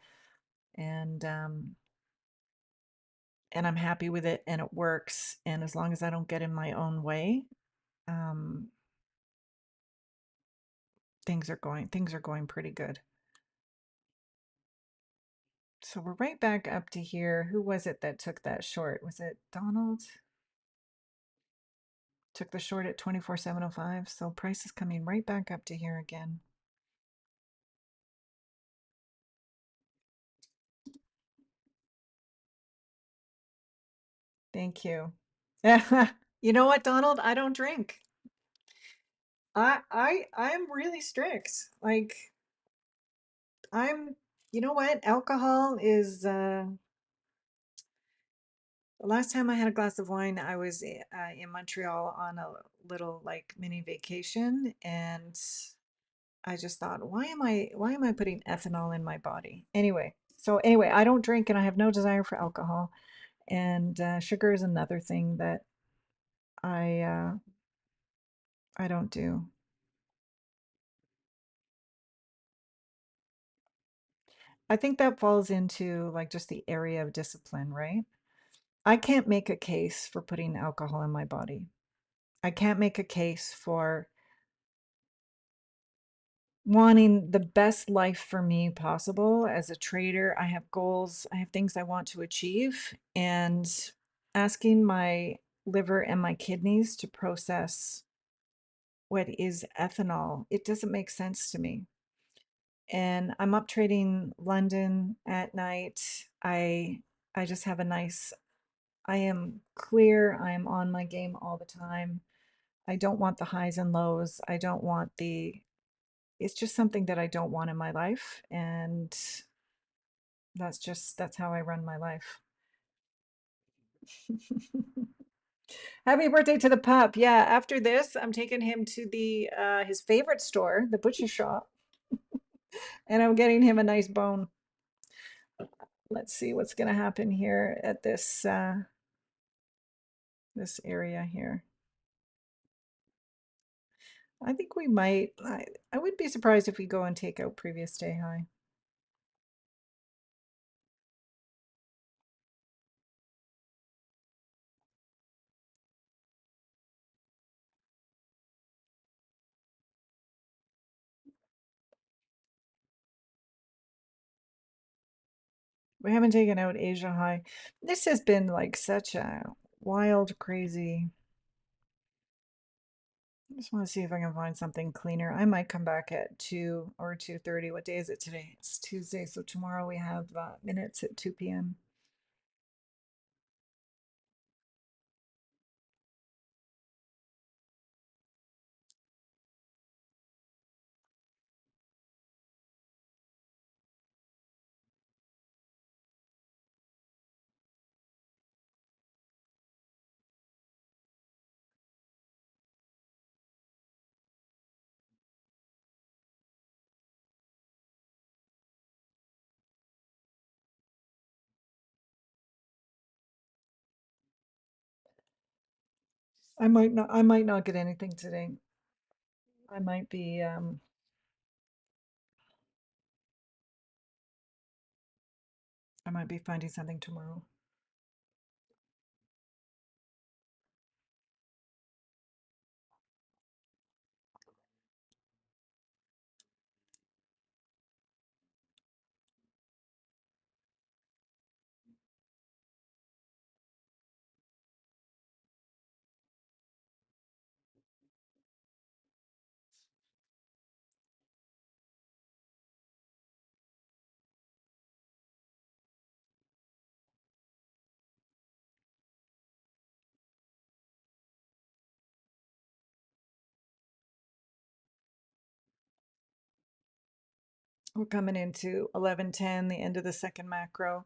and I'm happy with it, and it works. And as long as I don't get in my own way, um, things are going pretty good. So we're right back up to here. Who was it that took that short? Was it Donald? Took the short at 24,705. So price is coming right back up to here again. Thank you. You know what, Donald? I don't drink. I'm really strict. Like you know what? Alcohol is the last time I had a glass of wine, I was in Montreal on a little like mini vacation, and I just thought, why am I putting ethanol in my body? Anyway, I don't drink and I have no desire for alcohol. And sugar is another thing that I uh, I don't do. I think that falls into like just the area of discipline, right? I can't make a case for putting alcohol in my body. I can't make a case for wanting the best life for me possible as a trader. I have goals, I have things I want to achieve, and asking my liver and my kidneys to process what is ethanol, it doesn't make sense to me. And I'm up trading London at night. I just have a nice, I am clear, I am on my game all the time. I don't want the highs and lows. I don't want it's just something that I don't want in my life. And that's how I run my life. Happy birthday to the pup. Yeah, after this, I'm taking him to the his favorite store, the butcher shop, and I'm getting him a nice bone. Let's see what's going to happen here at this area here. I think we might. I would be surprised if we go and take out previous day high. We haven't taken out Asia high. This has been like such a wild, crazy. I just want to see if I can find something cleaner. I might come back at 2 or 2:30. What day is it today? It's Tuesday, so tomorrow we have minutes at 2 p.m. I might not get anything today. I might be I might be finding something tomorrow. We're coming into 11:10, the end of the second macro.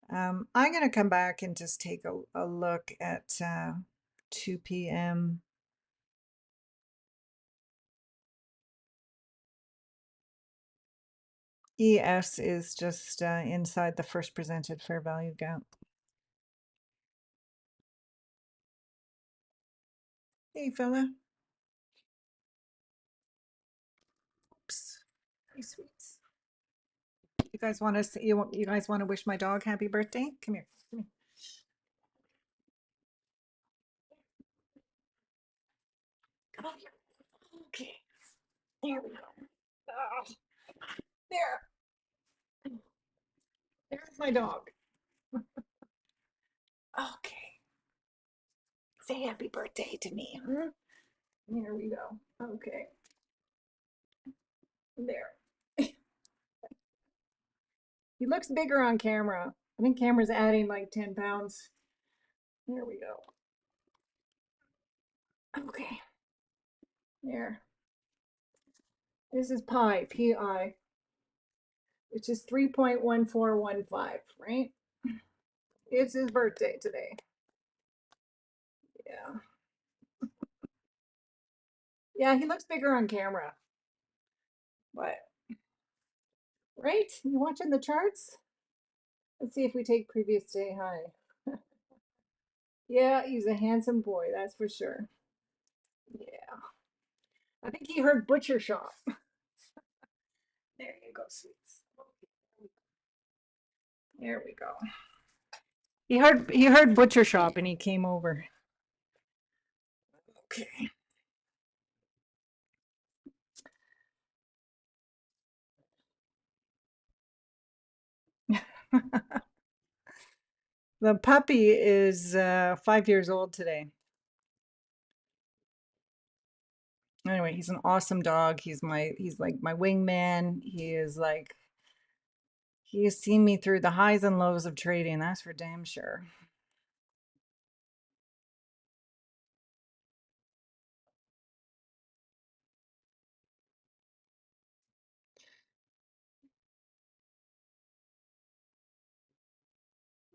I'm going to come back and just take a look at 2 p.m. ES is just inside the first presented fair value gap. Hey, fella. Oops. Hey, sweets. You guys want to you guys want to wish my dog happy birthday? Come here. Come here. Come on here. Okay. There we go. Oh, there. There's my dog. Okay. Say happy birthday to me. Huh? Here we go. Okay. There. He looks bigger on camera. I think camera's adding like 10 pounds. There we go. Okay. There. This is pi, P-I, which is 3.1415, right? It's his birthday today. Yeah. Yeah, he looks bigger on camera. But, right? You watching the charts? Let's see if we take previous day high. Yeah, he's a handsome boy, that's for sure. Yeah. I think he heard butcher shop. There you go, sweets. There we go. He heard butcher shop and he came over. Okay. The puppy is 5 years old today. Anyway, he's an awesome dog. He's like my wingman. He has seen me through the highs and lows of trading, that's for damn sure.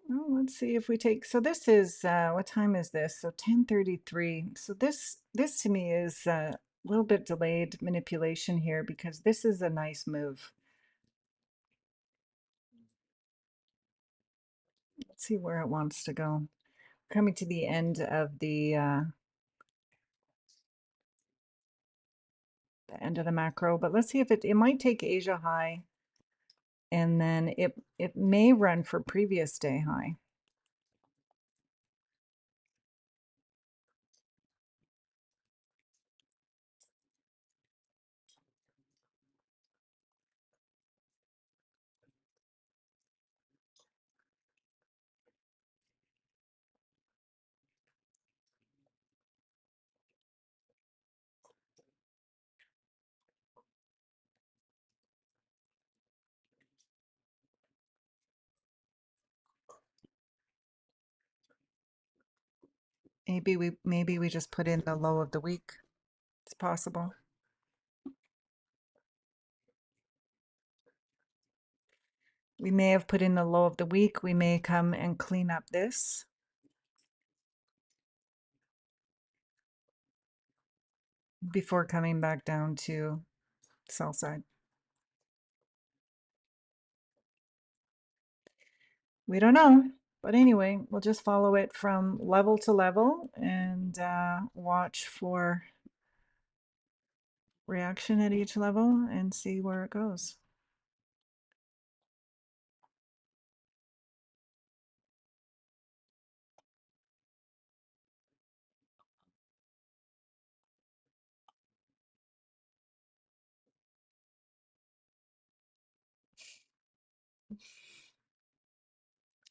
Oh, let's see if we take, so this is what time is this? So 10:33. So this to me is a little bit delayed manipulation here because this is a nice move. Let's see where it wants to go. Coming to the end of the end of the macro, but let's see if it might take Asia high and then it may run for previous day high. Maybe we just put in the low of the week. It's possible. We may have put in the low of the week. We may come and clean up this. Before coming back down to sell side. We don't know. But anyway, we'll just follow it from level to level and watch for reaction at each level and see where it goes.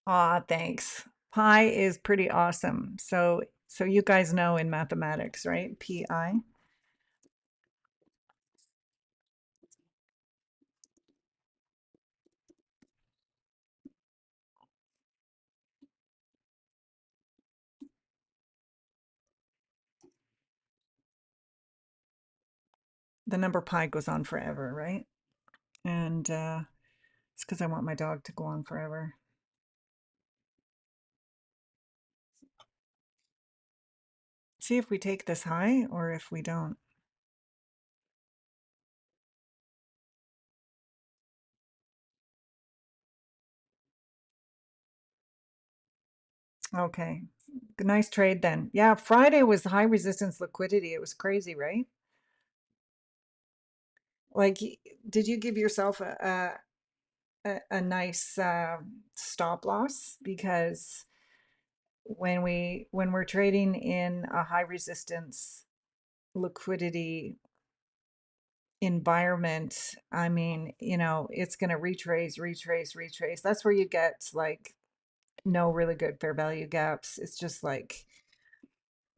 Aw, thanks. Pi is pretty awesome. So you guys know in mathematics, right? Pi. The number pi goes on forever, right? And it's because I want my dog to go on forever. See if we take this high or if we don't. Okay, nice trade then. Yeah, Friday was high resistance liquidity. It was crazy, right? Like, did you give yourself a nice stop loss? Because when we're trading in a high resistance liquidity environment, I mean, you know, it's going to retrace, retrace, retrace. That's where you get like no really good fair value gaps. It's just like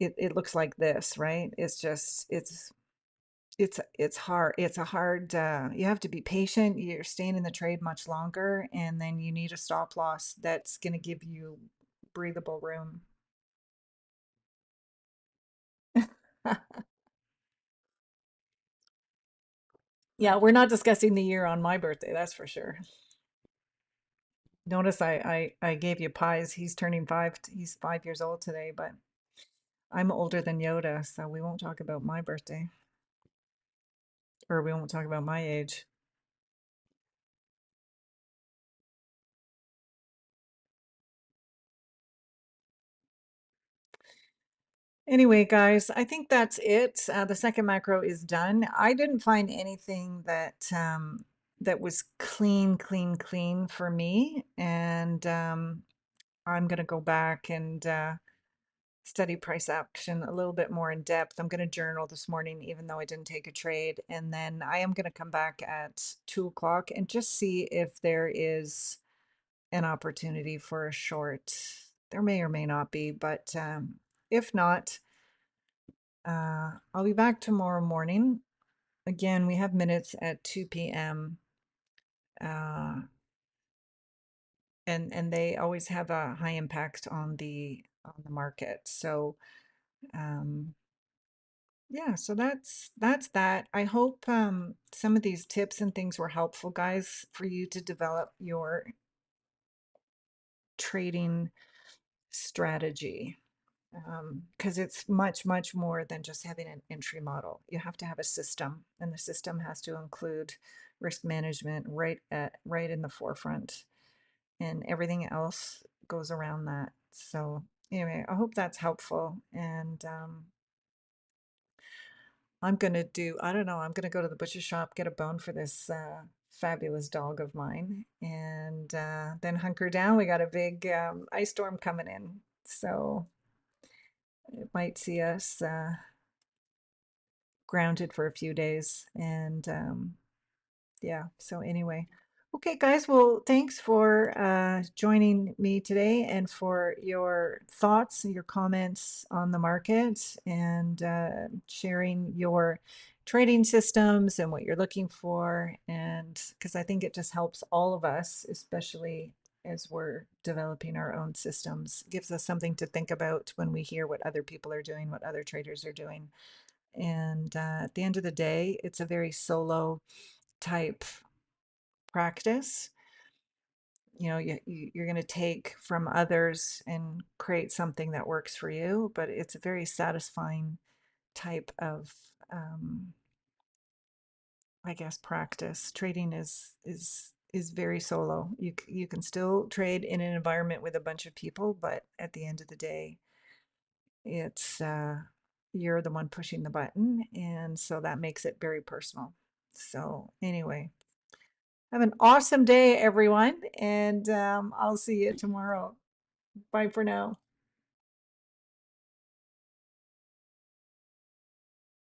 it looks like this, right? It's just it's hard. It's a hard you have to be patient. You're staying in the trade much longer, and then you need a stop loss that's going to give you breathable room. Yeah, we're not discussing the year on my birthday, that's for sure. Notice I gave you pies. He's turning 5. He's 5 years old today, but I'm older than Yoda, so we won't talk about my birthday, or we won't talk about my age. Anyway, guys, I think that's it. The second macro is done. I didn't find anything that was clean, clean, clean for me, and I'm gonna go back and study price action a little bit more in depth. I'm going to journal this morning, even though I didn't take a trade. And then I am going to come back at 2 o'clock and just see if there is an opportunity for a short. There may or may not be, but if not, I'll be back tomorrow morning. Again, we have minutes at 2 p.m. Uh, and they always have a high impact on the market. So yeah, so that's that. I hope some of these tips and things were helpful, guys, for you to develop your trading strategy. Because it's much, much more than just having an entry model. You have to have a system, and the system has to include risk management right in the forefront, and everything else goes around that. So anyway, I hope that's helpful, and I'm gonna do, I don't know, I'm gonna go to the butcher shop, get a bone for this fabulous dog of mine, and then hunker down. We got a big ice storm coming in, so it might see us grounded for a few days. And yeah, so anyway. Okay, guys, well, thanks for joining me today and for your thoughts, your comments on the market, and sharing your trading systems and what you're looking for. And because I think it just helps all of us, especially as we're developing our own systems, gives us something to think about when we hear what other people are doing, what other traders are doing. And at the end of the day, it's a very solo type practice. You know, you're going to take from others and create something that works for you, but it's a very satisfying type of I guess practice. Trading is very solo. You can still trade in an environment with a bunch of people, but at the end of the day, it's you're the one pushing the button, and so that makes it very personal. So anyway, have an awesome day, everyone, and I'll see you tomorrow. Bye for now.